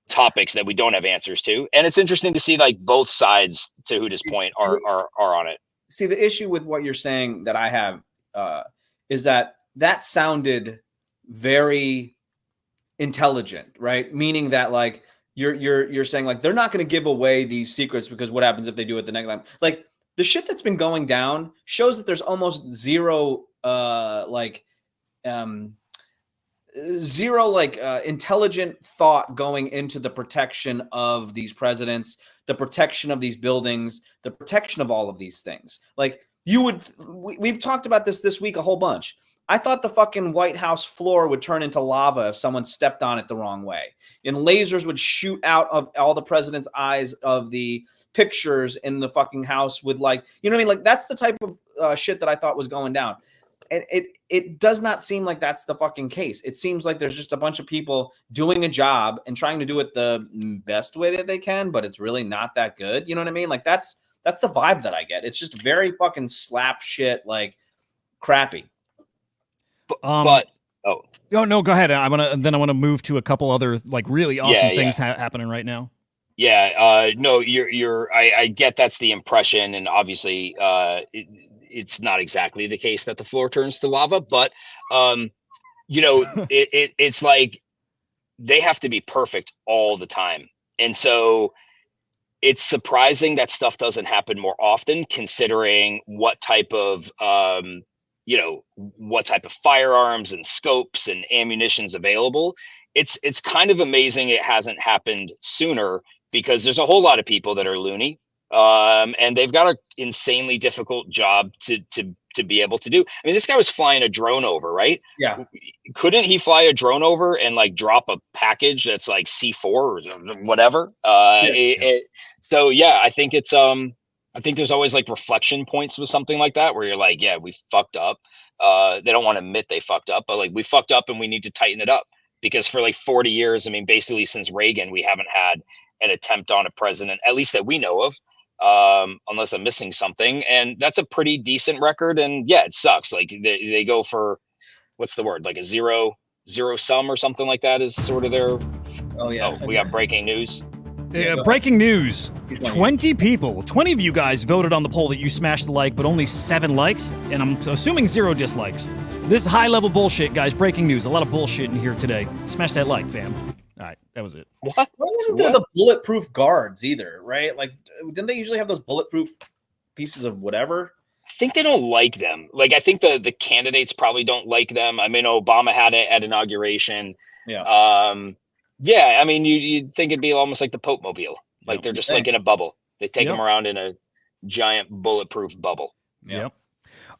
topics that we don't have answers to. And it's interesting to see like both sides, to Hudah's point, are on it. see, the issue with what you're saying that I have is that sounded very intelligent, right? Meaning that like you're saying like they're not going to give away these secrets because what happens if they do it the next time? Like the shit that's been going down shows that there's almost zero intelligent thought going into the protection of these presidents, the protection of these buildings, the protection of all of these things. Like we've talked about this week a whole bunch. I thought the fucking White House floor would turn into lava if someone stepped on it the wrong way. And lasers would shoot out of all the president's eyes of the pictures in the fucking house with like, you know what I mean? Like that's the type of shit that I thought was going down. And it does not seem like that's the fucking case. It seems like there's just a bunch of people doing a job and trying to do it the best way that they can, but it's really not that good. You know what I mean? Like that's the vibe that I get. It's just very fucking slap shit, like crappy. No, go ahead. I want to move to a couple other like really awesome things happening right now. Yeah. No, I get that's the impression, and obviously, it's not exactly the case that the floor turns to lava, but it's like they have to be perfect all the time, and so it's surprising that stuff doesn't happen more often, considering what type of firearms and scopes and ammunition's available. It's kind of amazing it hasn't happened sooner, because there's a whole lot of people that are loony, and they've got an insanely difficult job to be able to do. I mean, this guy was flying a drone over, right? Yeah. Couldn't he fly a drone over and like drop a package that's like C4 or whatever? So yeah, I think it's I think there's always like reflection points with something like that where you're like, yeah, we fucked up. They don't want to admit they fucked up, but like we fucked up and we need to tighten it up, because for like 40 years, I mean, basically since Reagan, we haven't had an attempt on a president, at least that we know of, unless I'm missing something. And that's a pretty decent record. And yeah, it sucks. Like they go for, what's the word? Like a zero sum or something like that is sort of their, we got breaking news. Breaking news. 20 of you guys voted on the poll that you smashed the like, but only 7 likes, and I'm assuming 0 dislikes. This is high-level bullshit, guys. Breaking news. A lot of bullshit in here today. Smash that like, fam. All right, that was it. What? Why wasn't there the bulletproof guards either, right? Like, didn't they usually have those bulletproof pieces of whatever? I think they don't like them. Like, I think the candidates probably don't like them. I mean, Obama had it at inauguration. Yeah. Yeah, I mean, you'd think it'd be almost like the Pope Mobile. Like they're just like in a bubble. They take them around in a giant bulletproof bubble. Yep.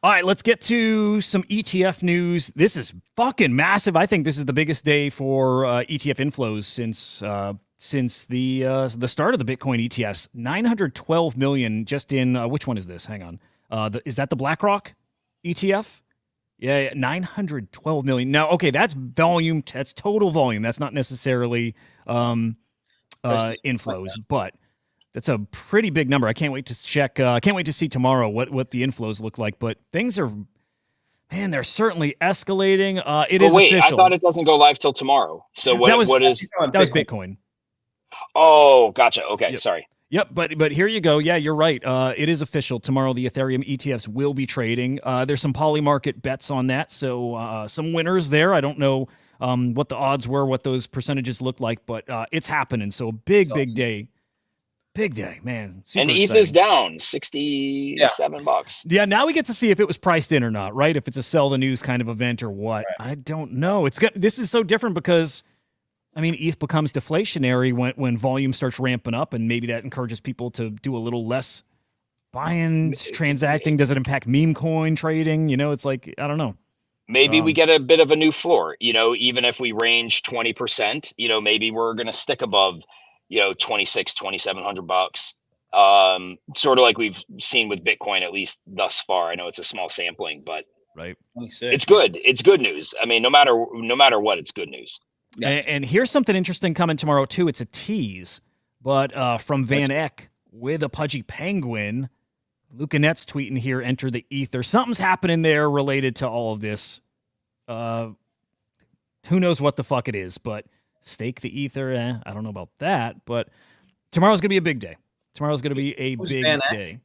All right, let's get to some ETF news. This is fucking massive. I think this is the biggest day for ETF inflows since the start of the Bitcoin ETFs. 912 million just in which one is this? Hang on. Is that the BlackRock ETF? Yeah, 912 million. Now, okay, that's volume. That's total volume. That's not necessarily inflows, but that's a pretty big number. I can't wait to check. I can't wait to see tomorrow what the inflows look like. But things are, man, they're certainly escalating. It is official. I thought it doesn't go live till tomorrow. So what was Bitcoin? Oh, gotcha. Okay, sorry. Yep, but here you go. Yeah, you're right. It is official. Tomorrow, the Ethereum ETFs will be trading. There's some polymarket bets on that, so some winners there. I don't know what the odds were, what those percentages look like, but it's happening. So big day. Big day, man. Super and ETH is down $67. Yeah, now we get to see if it was priced in or not, right? If it's a sell the news kind of event or what. Right. I don't know. This is so different because, I mean, ETH becomes deflationary when volume starts ramping up, and maybe that encourages people to do a little less buying, transacting. Does it impact meme coin trading? You know, it's like, I don't know. Maybe we get a bit of a new floor, you know, even if we range 20%, you know, maybe we're going to stick above, you know, $2,600-$2,700. Sort of like we've seen with Bitcoin, at least thus far. I know it's a small sampling, but right. It's good. It's good news. I mean, no matter what, it's good news. Yeah. And here's something interesting coming tomorrow too. It's a tease, but from Van Eck with a Pudgy penguin. Luca Net's tweeting here, enter the ether. Something's happening there related to all of this. Who knows what the fuck it is, but stake the ether. I don't know about that, but tomorrow's going to be a big day. Tomorrow's going to be a big day.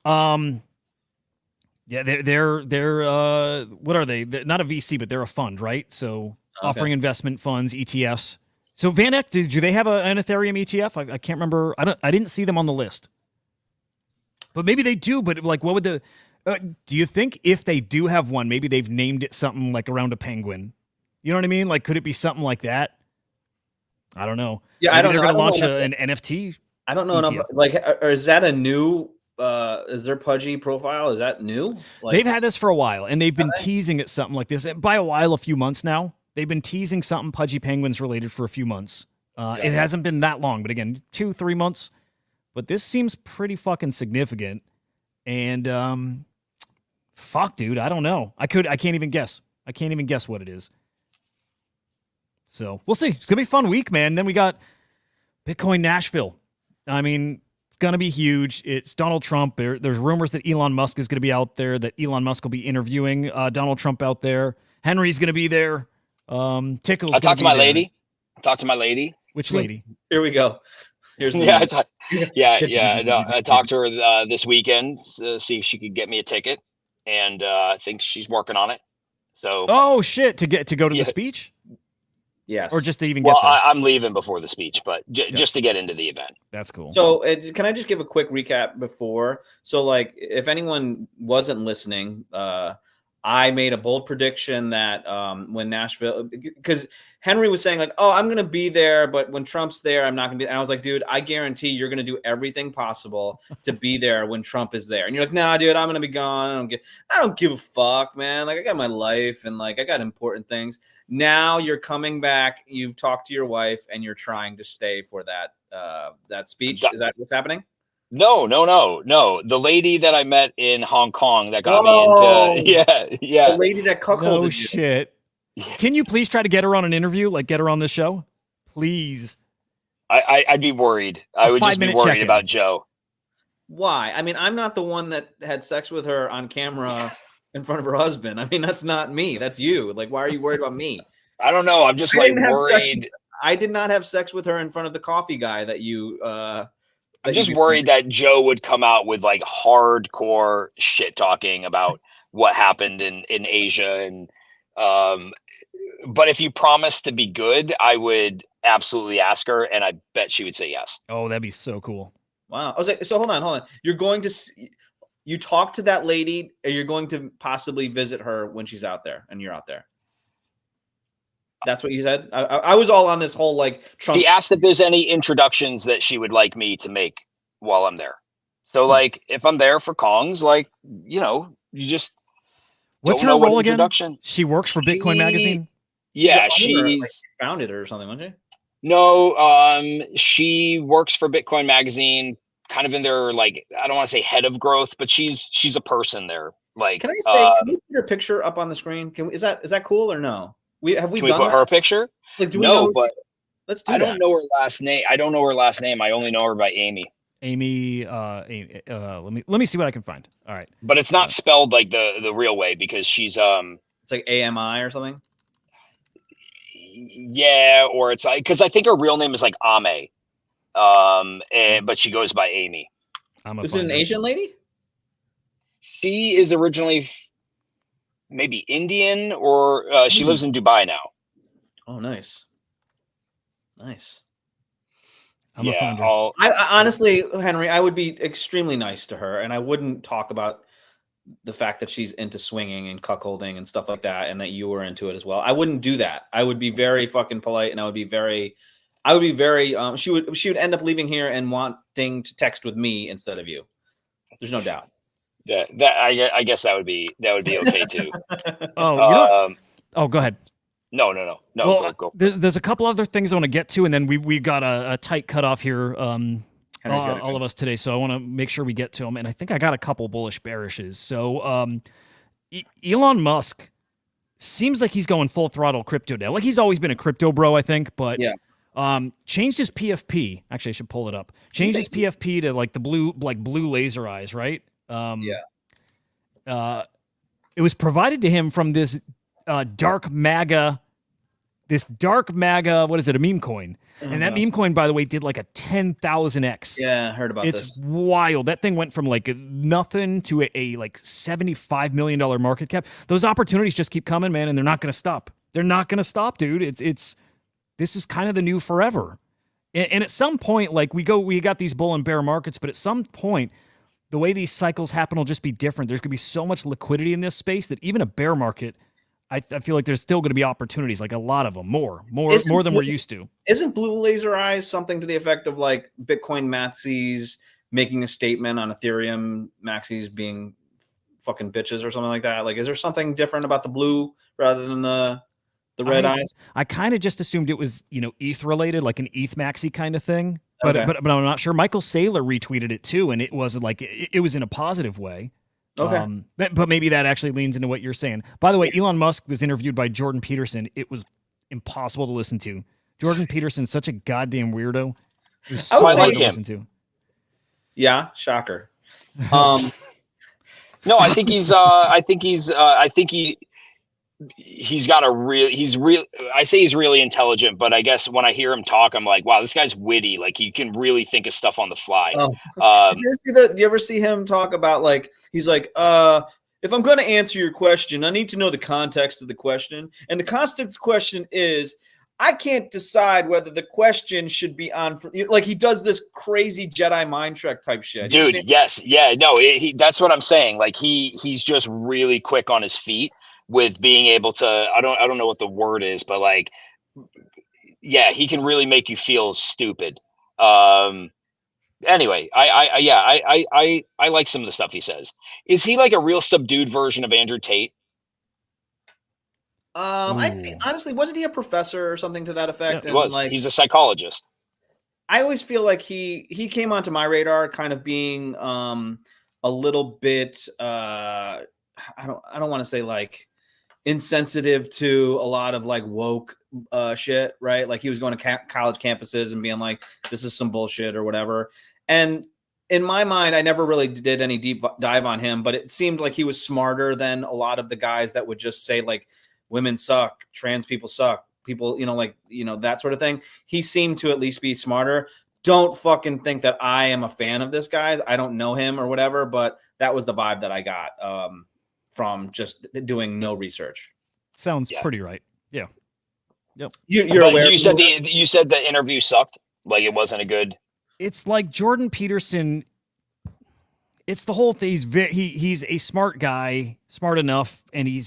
Yeah, they're what are they? They're not a VC, but they're a fund, right? So offering investment funds, ETFs. So VanEck, do they have an Ethereum ETF? I can't remember. I didn't see them on the list. But maybe they do. But like, what would the? Do you think if they do have one, maybe they've named it something like around a penguin? You know what I mean? Like, could it be something like that? I don't know. Yeah, maybe I don't know. They're I going to don't launch know an NFT. I don't know enough. ETF. Like, or is that a new? Is their Pudgy profile? Is that new? Like, They've had this for a while, and they've been Have they? teasing it something like this. And by a while, a few months now. They've been teasing something Pudgy Penguins related for a few months. It hasn't been that long, but again, 2-3 months. But this seems pretty fucking significant. And fuck, dude, I don't know. I can't even guess. I can't even guess what it is. So we'll see. It's gonna be a fun week, man. Then we got Bitcoin Nashville. I mean, it's gonna be huge. It's Donald Trump. There's rumors that Elon Musk is gonna be out there. That Elon Musk will be interviewing Donald Trump out there. Henry's gonna be there. Tickle's. I talked to my there. lady. I talked to my lady. Which lady? Here we go. Here's the Yeah, news. No, I talked to her this weekend to see if she could get me a ticket, and I think she's working on it. So, Oh shit! To go to Yeah. the speech, Yes. or just to even well, get there. I'm leaving before the speech, but just to get into the event. That's cool. So can I just give a quick recap before? So like, if anyone wasn't listening, I made a bold prediction that when Nashville, because Henry was saying like, oh, I'm going to be there, but when Trump's there, I'm not going to be. And I was like, dude, I guarantee you're going to do everything possible to be there when Trump is there. And you're like, nah, dude, I'm going to be gone. I don't give a fuck, man. Like I got my life and like I got important things. Now you're coming back. You've talked to your wife and you're trying to stay for that speech. Is that what's happening? No. The lady that I met in Hong Kong that got Whoa. me into, The lady that cuckolded No you. shit. Can you please try to get her on an interview? Like get her on this show, please. I'd be worried. I would just be 5-minute worried check-in. about Joe. Why? I mean, I'm not the one that had sex with her on camera in front of her husband. I mean, that's not me. That's you. Like, why are you worried about me? I don't know. I'm just I like didn't have sex worried. I did not have sex with her in front of the coffee guy that you. I'm just worried that Joe would come out with like hardcore shit talking about what happened in Asia. And but if you promise to be good, I would absolutely ask her, and I bet she would say yes. Oh, that'd be so cool. Wow. I was like, so hold on. You're going to you talk to that lady, or you're going to possibly visit her when she's out there, and you're out there. That's what you said. I was all on this whole like Trump. She asked if there's any introductions that she would like me to make while I'm there. So like if I'm there for Kongs, like, you just What's don't her know what role again? introduction. She works for Bitcoin Magazine. Yeah, She's a owner, like, she's founded it or something, wasn't she? no, she works for Bitcoin Magazine, kind of in their like, I don't want to say head of growth, but she's a person there. Like, Can I say, can we put her picture up on the screen? Is that cool or no? Have we can we done put that? her picture? Like, do we No, know but let's do I that. don't know her last name. I don't know her last name. I only know her by Amy. Amy, let me see what I can find. All right. But it's not spelled like the real way because she's It's like AMI or something. yeah, or it's like because I think her real name is like Ame. But she goes by Amy. Is it an Asian lady? She is originally maybe Indian or she lives in Dubai now. Oh, nice. Nice. I'm a finder. I honestly, Henry, I would be extremely nice to her, and I wouldn't talk about the fact that she's into swinging and cuckolding and stuff like that, and that you were into it as well. I wouldn't do that. I would be very fucking polite, and I would be very. She would end up leaving here and wanting to text with me instead of you. There's no doubt. That I guess that would be okay too. Oh, go ahead. No. Well, Go. There's a couple other things I want to get to, and then we got a tight cutoff here, all of us today. So I want to make sure we get to them. And I think I got a couple bullish bearishes. So Elon Musk seems like he's going full throttle crypto now. Like he's always been a crypto bro, I think, but yeah. Changed his PFP. Actually, I should pull it up. Changed his PFP to like the blue laser eyes, right? It was provided to him from this dark MAGA this dark MAGA, what is it, a meme coin? And that meme coin, by the way, did like a 10,000x. Yeah, I heard about It's this. wild. That thing went from like nothing to a like $75 million market cap. Those opportunities just keep coming, man, and they're not going to stop. They're not going to stop, dude. This is kind of the new forever. And at some point, like we got these bull and bear markets, but at some point, the way these cycles happen will just be different. There's going to be so much liquidity in this space that even a bear market, I feel like there's still going to be opportunities, like a lot of them, more than we're used to. Isn't Blue Laser Eyes something to the effect of like Bitcoin maxis making a statement on Ethereum maxis being fucking bitches or something like that? Like, is there something different about the blue rather than the red eyes? I kind of just assumed it was, ETH related, like an ETH maxi kind of thing. But Okay. but I'm not sure. Michael Saylor retweeted it too, and it wasn't like it was in a positive way. Okay. But maybe that actually leans into what you're saying. By the way, Elon Musk was interviewed by Jordan Peterson. It was impossible to listen to. Jordan Peterson's such a goddamn weirdo. It was so I hard like to him. listen to. Yeah, shocker. No, I think he's got a real, I say he's really intelligent, but I guess when I hear him talk, I'm like, wow, this guy's witty. Like he can really think of stuff on the fly. Do you ever see him talk about like, he's like, if I'm going to answer your question, I need to know the context of the question. And the context of the question is, I can't decide whether the question should be on for, like he does this crazy Jedi mind trick type shit. Dude, yes. Yeah, no, that's what I'm saying. Like he's just really quick on his feet with being able to, I don't know what the word is, but like, yeah, he can really make you feel stupid. Anyway, I like some of the stuff he says. Is he like a real subdued version of Andrew Tate? I think, honestly, wasn't he a professor or something to that effect? Yeah, he was. He's a psychologist. I always feel like he came onto my radar kind of being a little bit I don't want to say like insensitive to a lot of like woke shit, right? Like he was going to college campuses and being like, this is some bullshit or whatever. And in my mind, I never really did any deep dive on him, but it seemed like he was smarter than a lot of the guys that would just say like, women suck, trans people suck, people, that sort of thing. He seemed to at least be smarter. Don't fucking think that I am a fan of this guy. I don't know him or whatever, but that was the vibe that I got from just doing no research. Sounds pretty right. Yeah. Yep. You're aware. You said the interview sucked. Like it wasn't a good. It's like Jordan Peterson. It's the whole thing. He's a smart guy, smart enough, and he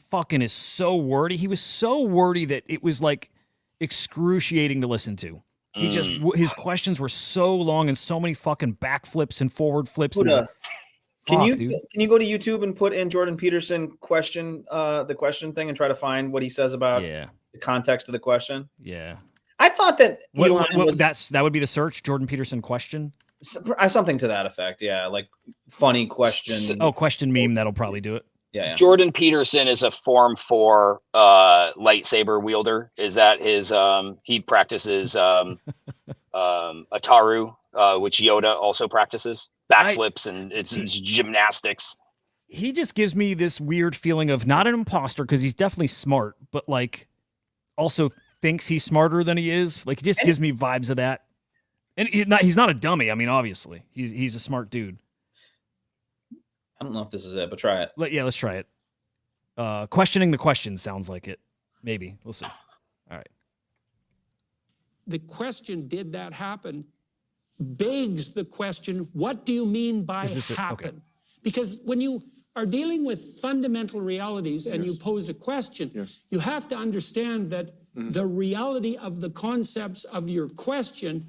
fucking is so wordy. He was so wordy that it was like excruciating to listen to. He just his questions were so long and so many fucking backflips and forward flips. Hudah, can you go to YouTube and put in Jordan Peterson question, the question thing, and try to find what he says about the context of the question? Yeah, I thought that that would be the search. Jordan Peterson question. Something to that effect, yeah, like funny question. Question meme, that'll probably do it. Yeah. Jordan Peterson is a Form 4 lightsaber wielder. Is that his? He practices Ataru, which Yoda also practices backflips, and it's gymnastics. He just gives me this weird feeling of not an imposter because he's definitely smart, but like also thinks he's smarter than he is. Like he just gives me vibes of that. And he's not a dummy. I mean, obviously, he's a smart dude. I don't know if this is it, but try it. Let's try it. Questioning the question sounds like it. Maybe. We'll see. All right. The question, did that happen, begs the question, what do you mean by happen? Okay. Because when you are dealing with fundamental realities and you pose a question, you have to understand that the reality of the concepts of your question,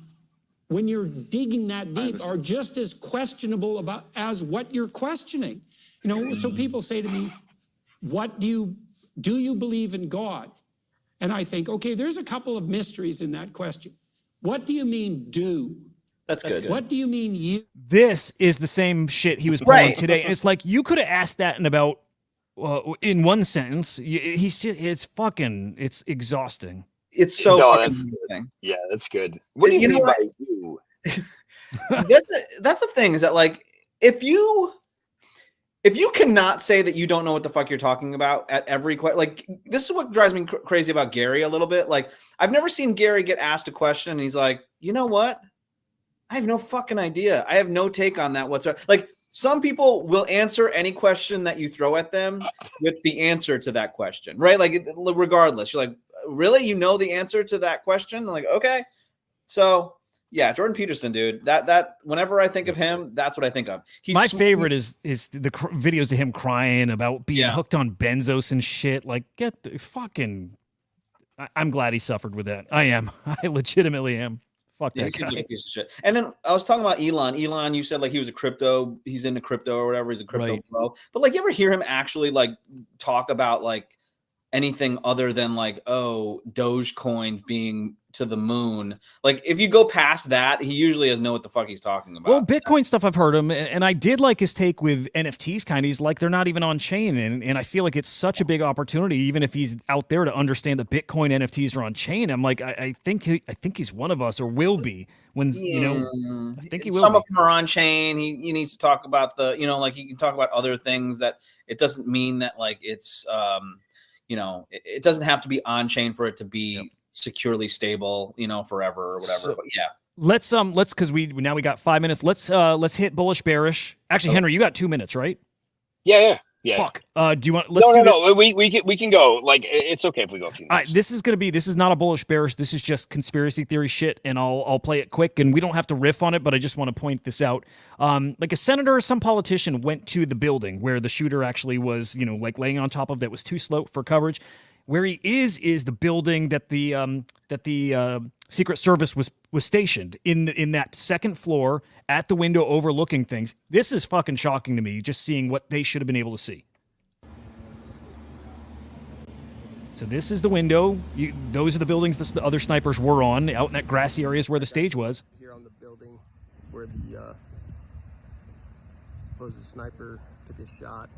when you're digging that deep, are just as questionable as what you're questioning. So people say to me, do you believe in God? And I think, okay, there's a couple of mysteries in that question. What do you mean do? That's good. What do you mean you? This is the same shit he was pulling today. And it's like, you could have asked that in about, in one sentence. It's exhausting. It's so fucking yeah, that's good. What do you mean by you? That's the thing, is that like if you if you cannot say that you don't know what the fuck you're talking about at every question, like this is what drives me crazy about Gary a little bit. Like I've never seen Gary get asked a question and he's like, you know what? I have no fucking idea. I have no take on that whatsoever. Like some people will answer any question that you throw at them with the answer to that question, right? Like regardless, you're like, really? You know the answer to that question? I'm like, okay. So yeah, Jordan Peterson, dude. That whenever I think of him, that's what I think of. My favorite is the videos of him crying about being hooked on benzos and shit. Like, get the fucking. I'm glad he suffered with that. I am. I legitimately am. Fuck that guy. He's a piece of shit. And then I was talking about Elon. Elon, you said like he was a crypto. He's into crypto or whatever. He's a crypto bro. But like, you ever hear him actually like talk about like anything other than like, oh, Dogecoin being to the moon? Like if you go past that, he usually doesn't know what the fuck he's talking about. Well, Bitcoin stuff I've heard him, and I did like his take with NFTs. Kind of, he's like they're not even on chain, and I feel like it's such a big opportunity, even if he's out there, to understand that Bitcoin NFTs are on chain. I'm like, I think he's one of us, or will be when you know. I think he will. Some of them are on chain. He needs to talk about the, you know, like he can talk about other things that it doesn't mean that like it's you know, it doesn't have to be on chain for it to be securely stable, you know, forever or whatever. So, but yeah, let's because we got 5 minutes. Let's hit bullish bearish. Actually, Henry, you got 2 minutes, right? Yeah. Fuck. Do you want? No. We can go. Like it's okay if we go a few minutes. All right, this is not a bullish bearish. This is just conspiracy theory shit, and I'll play it quick, and we don't have to riff on it, but I just want to point this out. Like a senator or some politician went to the building where the shooter actually was, you know, like laying on top of that was too slow for coverage. Where he is the building that the Secret Service was stationed in that second floor at the window overlooking things. This is fucking shocking to me, just seeing what they should have been able to see. So this is the window. Those are the buildings the other snipers were on, out in that grassy areas where the stage was. Here on the building where the supposed sniper took his shot.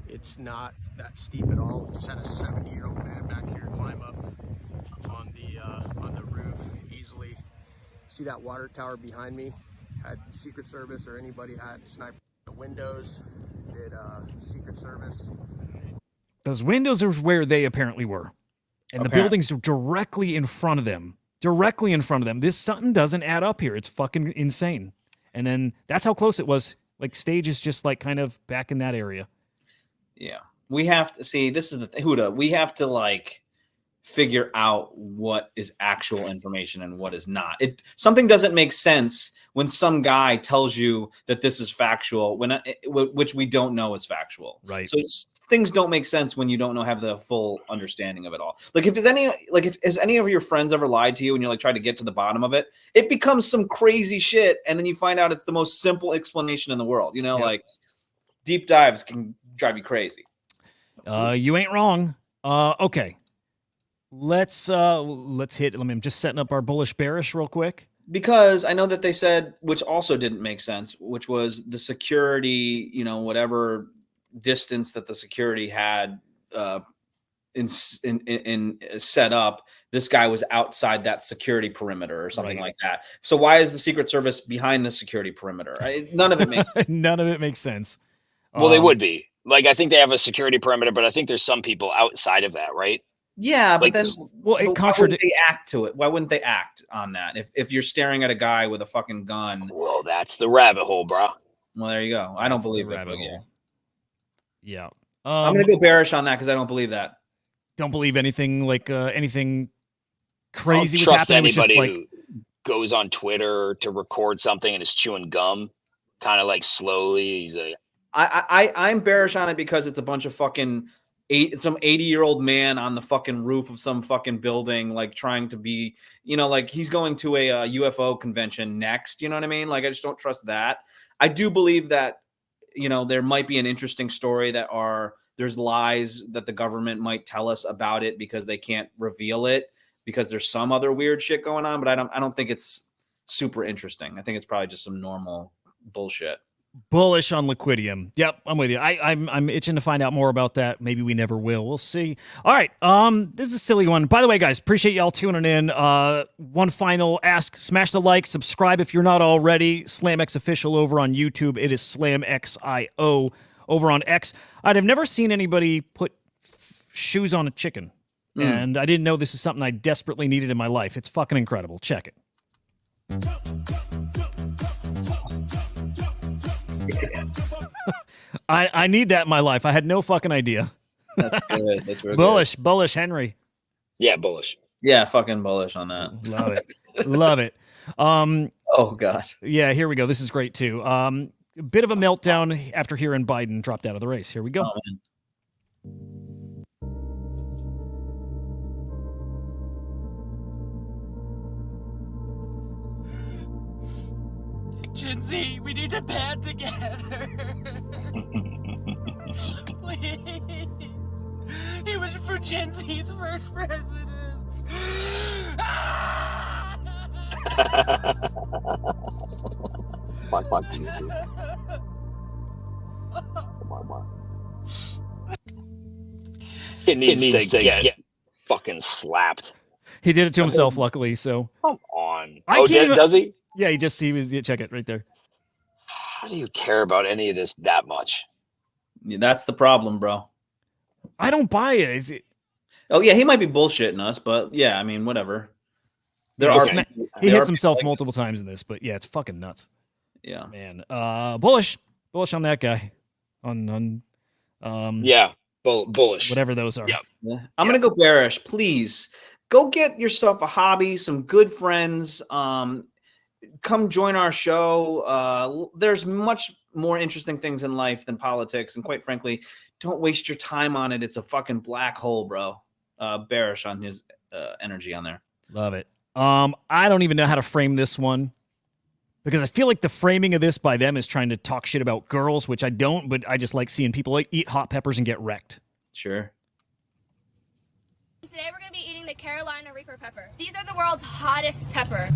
It's not that steep at all. We just had a 70-year-old man back here climb up on the roof easily. See that water tower behind me? Had Secret Service or anybody had sniper the windows? Did Secret Service? Those windows are where they apparently were, and the buildings are directly in front of them. Directly in front of them. This something doesn't add up here. It's fucking insane. And then that's how close it was. Like stage is just like kind of back in that area. Yeah, we have to see. This is the thing, Hudah. We have to like figure out what is actual information and what is not. Something doesn't make sense when some guy tells you that this is factual, which we don't know is factual. Right. So things don't make sense when you don't have the full understanding of it all. Like if has any of your friends ever lied to you and you're like trying to get to the bottom of it, it becomes some crazy shit, and then you find out it's the most simple explanation in the world. You know, like deep dives can drive you crazy. You ain't wrong. Okay. Let's hit. I'm just setting up our bullish bearish real quick. Because I know that they said, which also didn't make sense, which was the security, you know, whatever distance that the security had in set up, this guy was outside that security perimeter or something like that. So why is the Secret Service behind the security perimeter? None of it makes sense. None of it makes sense. Well, they would be. Like, I think they have a security perimeter, but I think there's some people outside of that, right? Yeah, but like, then well, it why wouldn't they act to it? Why wouldn't they act on that? If you're staring at a guy with a fucking gun. Well, that's the rabbit hole, bro. Well, there you go. I don't believe it. Yeah. I'm going to go bearish on that because I don't believe that. Don't believe anything like anything crazy was trust happening. Anybody was just who goes on Twitter to record something and is chewing gum, kind of like slowly. He's like, I'm bearish on it because it's a bunch of fucking some 80-year-old man on the fucking roof of some fucking building, like trying to be, you know, like he's going to a UFO convention next. You know what I mean? Like, I just don't trust that. I do believe that, you know, there might be an interesting story there's lies that the government might tell us about it because they can't reveal it because there's some other weird shit going on. But I don't think it's super interesting. I think it's probably just some normal bullshit. Bullish on Liquidium. Yep, I'm with you. I'm itching to find out more about that. Maybe we never will. We'll see. All right. This is a silly one. By the way, guys, appreciate y'all tuning in. One final ask: smash the like, subscribe if you're not already. SlamX official over on YouTube. It is SlamXIO over on X. I'd have never seen anybody put shoes on a chicken, and I didn't know this is something I desperately needed in my life. It's fucking incredible. Check it. I need that in my life. I had no fucking idea. That's good. That's real Bullish, Henry. Yeah, bullish. Yeah, fucking bullish on that. Love it. Love it. Oh god. Yeah, here we go. This is great too. A bit of a meltdown after hearing Biden dropped out of the race. Here we go. Oh, man. Gen Z, we need to band together. Please. He was for Gen Z's first president. It needs to get fucking slapped. He did it to himself, luckily. So Come on. I can't even- does he? yeah, he was check it right there. How do you care about any of this that much? Yeah, that's the problem, bro. I don't buy it. Is it? Oh yeah, he might be bullshitting us, but yeah, I mean, whatever. There He are sma- people- He there hits are himself people like- multiple times in this, but yeah, it's fucking nuts, Yeah. man. Bullish on that guy. On Yeah, bullish. whatever those are. Yeah. Yeah. I'm gonna go bearish. Please go get yourself a hobby, some good friends. Come join our show. There's much more interesting things in life than politics, and quite frankly, don't waste your time on it. It's a fucking black hole, bro. Bearish on his energy on there. Love it. I don't even know how to frame this one because I feel like the framing of this by them is trying to talk shit about girls, which I don't, but I just like seeing people like eat hot peppers and get wrecked. Sure. Today we're going to be eating the Carolina Reaper pepper. These are the world's hottest pepper.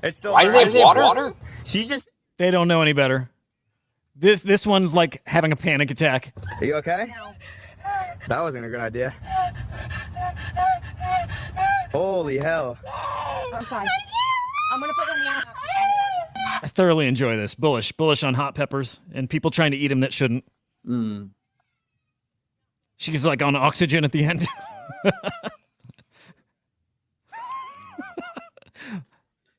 It's still Why do they have water? She just. They don't know any better. This one's like having a panic attack. Are you okay? No. That wasn't a good idea. Holy hell. I'm fine. I'm going to put them down. I thoroughly enjoy this. Bullish on hot peppers and people trying to eat them that shouldn't. She's like on oxygen at the end.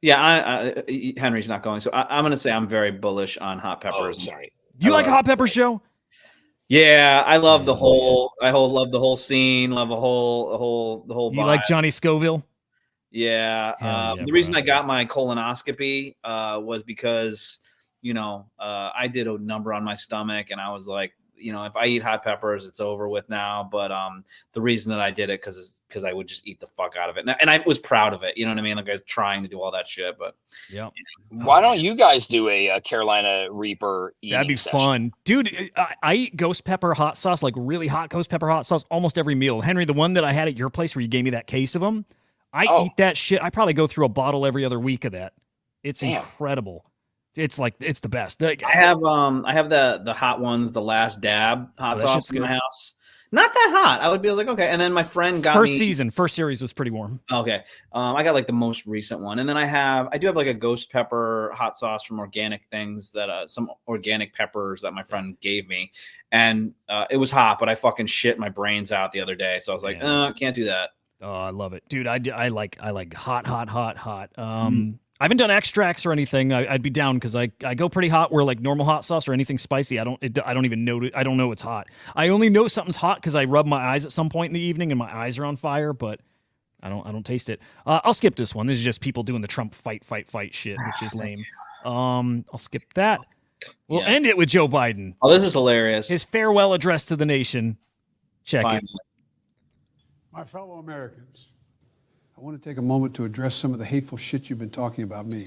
Yeah, Henry's not going, so I'm going to say I'm very bullish on hot peppers. Oh, sorry. You like hot peppers, Joe? Yeah, I love the whole. Love the whole scene. Love the whole vibe. You like Johnny Scoville? Yeah. Hell yeah, The reason bro. I got my colonoscopy was because I did a number on my stomach, and I was like, if I eat hot peppers, it's over with now. But the reason that I did it because I would just eat the fuck out of it, and I was proud of it. You know what I mean? Like I was trying to do all that shit, but Yeah. Why don't you guys do a Carolina Reaper eating That'd be session? fun. Dude, I eat ghost pepper hot sauce, like really hot ghost pepper hot sauce almost every meal. Henry, the one that I had at your place where you gave me that case of them, I eat that shit. I probably go through a bottle every other week of that. It's incredible. It's the best. I have the hot ones, the last dab hot that shit's sauce in my good. house. Not that hot. I would be like, okay. And then my friend got First me. season, first series was pretty warm. Okay. I got like the most recent one. And then I do have like a ghost pepper hot sauce from Organic Things that some organic peppers that my friend gave me. And it was hot, but I fucking shit my brains out the other day. So I was like, can't do that. Oh, I love it, dude. I like hot. I haven't done extracts or anything. I'd be down because I go pretty hot. Where like normal hot sauce or anything spicy, I don't even know. I don't know it's hot. I only know something's hot because I rub my eyes at some point in the evening and my eyes are on fire. But I don't taste it. I'll skip this one. This is just people doing the Trump fight shit, which is lame. I'll skip that. We'll end it with Joe Biden. Oh, this is hilarious. His farewell address to the nation. Check it. My fellow Americans, I want to take a moment to address some of the hateful shit you've been talking about me.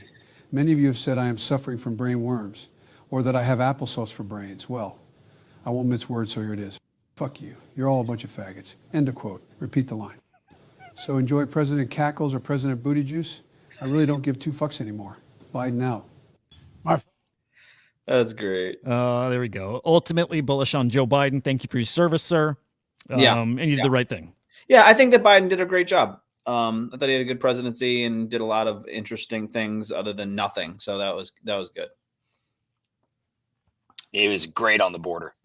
Many of you have said I am suffering from brain worms or that I have applesauce for brains. Well, I won't mince words, so here it is. Fuck you. You're all a bunch of faggots. End of quote. Repeat the line. So enjoy President Cackles or President Booty Juice. I really don't give two fucks anymore. Biden out. That's great. There we go. Ultimately bullish on Joe Biden. Thank you for your service, sir. Yeah. And you did the right thing. Yeah, I think that Biden did a great job. I thought he had a good presidency and did a lot of interesting things other than nothing. So that was good. He was great on the border.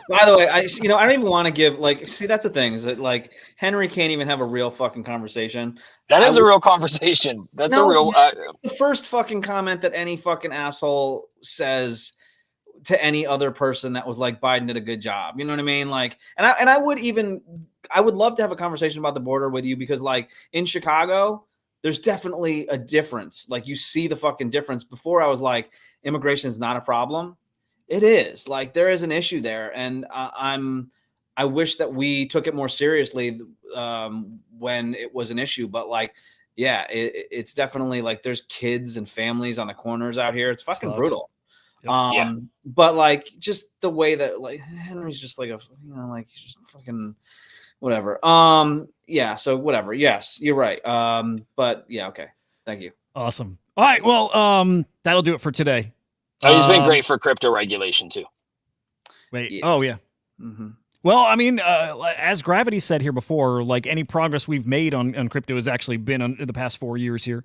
By the way, I don't even want to give that's the thing is that Henry can't even have a real fucking conversation. That is a real conversation. That's a real. The first fucking comment that any fucking asshole says to any other person that was like Biden did a good job. You know what I mean? And I would love to have a conversation about the border with you because in Chicago, there's definitely a difference. You see the fucking difference. Before I was like, immigration is not a problem. It is there is an issue there. And I wish that we took it more seriously when it was an issue, but it's definitely there's kids and families on the corners out here. It's fucking brutal. But just the way that Henry's just he's just fucking whatever. So whatever. Yes, you're right. But yeah, okay. Thank you. Awesome. All right. Well, that'll do it for today. He's been great for crypto regulation too. Wait. Yeah. Oh yeah. Mm-hmm. Well, I mean, as Gravity said here before, any progress we've made on crypto has actually been on the past 4 years here.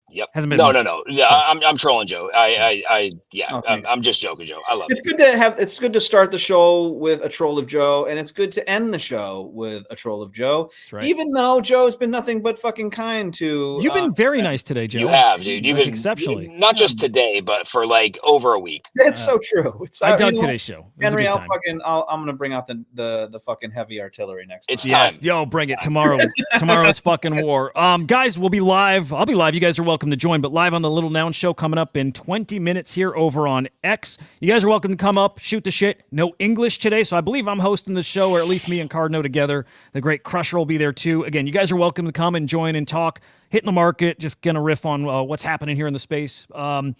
Yep. Hasn't been no. Yeah, so. I'm trolling Joe. I'm just joking, Joe. I love It's good to have. It's good to start the show with a troll of Joe, and it's good to end the show with a troll of Joe. That's right. Even though Joe's been nothing but fucking kind to. You've been very nice today, Joe. You have, dude. You've been exceptionally. Not just today, but for over a week. It's so true. I dug today's show. It was Henry, a good time. I'm gonna bring out the fucking heavy artillery next time. It's time. Yo, bring it tomorrow. Tomorrow it's fucking war. Guys, we'll be live. I'll be live. You guys are welcome to join, but live on the Little Noun Show coming up in 20 minutes here over on X. You guys are welcome to come up, shoot the shit. No English today, so I believe I'm hosting the show, or at least me and Cardno together. The great Crusher will be there too. Again, you guys are welcome to come and join and talk. Hitting the market, just gonna riff on what's happening here in the space. Man,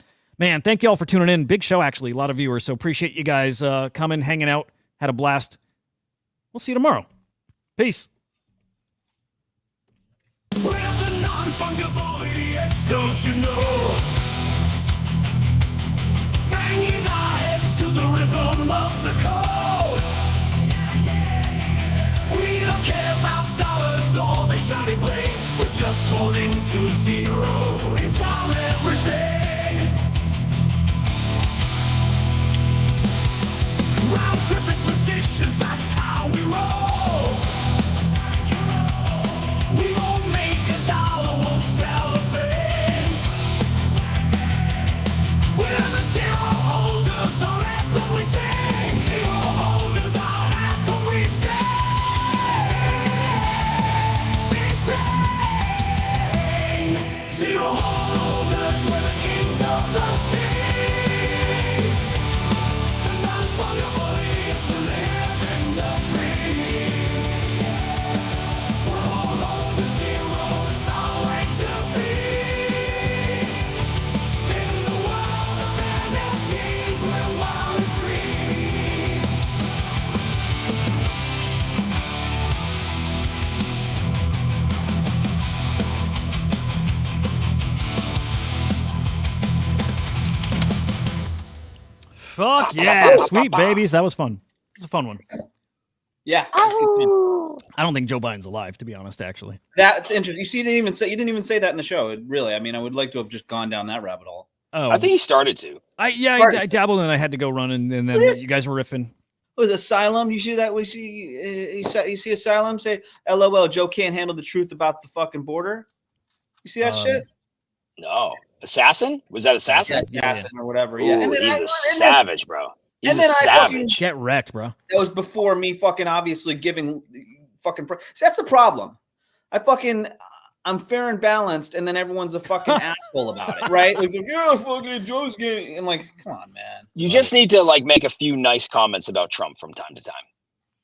thank you all for tuning in. Big show, actually. A lot of viewers, so appreciate you guys coming, hanging out. Had a blast. We'll see you tomorrow. Peace. We're the non-fungible idiots, don't you know? Banging our heads to the rhythm of the code. We don't care about dollars or the shiny blade. We're just holding to zero. It's our everything. Round tripping positions, that's how we roll. We won't make $1, won't sell a thing. We're the zero holders, our anthem we sing. Zero holders, our anthem we sing. Zero holders, we're the kings of the sea. The non-fungible idiots, we live in the dream. We're all on the zero, it's our way to be. In the world of NFTs, we're wild and free. Fuck yeah. Sweet babies. That was fun. It's a fun one. Yeah. I don't think Joe Biden's alive, to be honest, actually. That's interesting. You see, you didn't even say that in the show. Really, I mean, I would like to have just gone down that rabbit hole. Oh, I think he started to. I dabbled and I had to go run, and then you guys were riffing. Was Asylum? You see that? We see you see Asylum say, "LOL, Joe can't handle the truth about the fucking border." You see that shit? No. Assassin? Was that Assassin? Assassin or whatever. Ooh, Yeah. And then he's a savage, bro. He's and then a I savage. Get wrecked, bro. That was before me fucking obviously giving fucking. See, that's the problem. I'm fair and balanced, and then everyone's a fucking asshole about it, right? Like, yeah, fucking Joe's getting. I'm like, come on, man. You just need to make a few nice comments about Trump from time to time.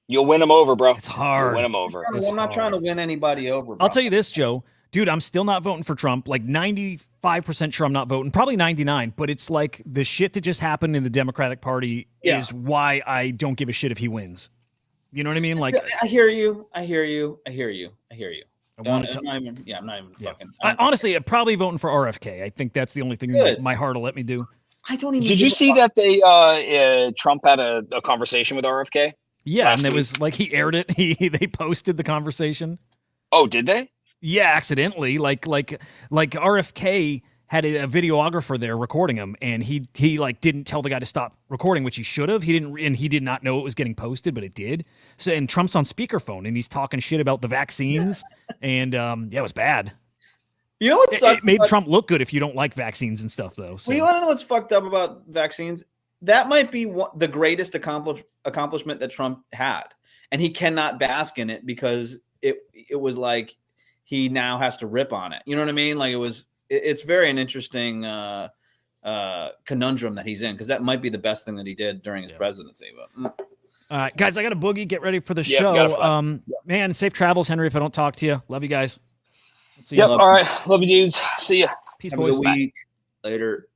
You'll win him over, bro. It's hard. You'll win him over. I'm not trying to win anybody over. Bro. I'll tell you this, Joe. Dude, I'm still not voting for Trump. 95% sure I'm not voting. Probably 99. But it's the shit that just happened in the Democratic Party is why I don't give a shit if he wins. You know what I mean? Like, I hear you. I hear you. I hear you. I hear you. I wanted to. I'm not even, yeah, I'm not even fucking. Honestly, I'm probably voting for RFK. I think that's the only thing my heart will let me do. I don't even. Did you see that they Trump had a conversation with RFK? Yeah, and it was like he aired it. They posted the conversation. Oh, did they? Yeah, accidentally. Like RFK had a videographer there recording him, and he like didn't tell the guy to stop recording, which he should have. He didn't, and he did not know it was getting posted, but it did. So, and Trump's on speakerphone, and he's talking shit about the vaccines, and yeah, it was bad. You know what sucks? It made Trump look good if you don't like vaccines and stuff, though. So. Well, you want to know what's fucked up about vaccines? That might be the greatest accomplishment that Trump had, and he cannot bask in it because it was like he now has to rip on it. You know what I mean? Like it's very an interesting conundrum that he's in, because that might be the best thing that he did during his presidency. But, All right, guys, I got a boogie. Get ready for the show. Man, safe travels, Henry. If I don't talk to you, love you guys. See you. All right, love you, dudes. See ya. Peace, have boys. a good week. Later.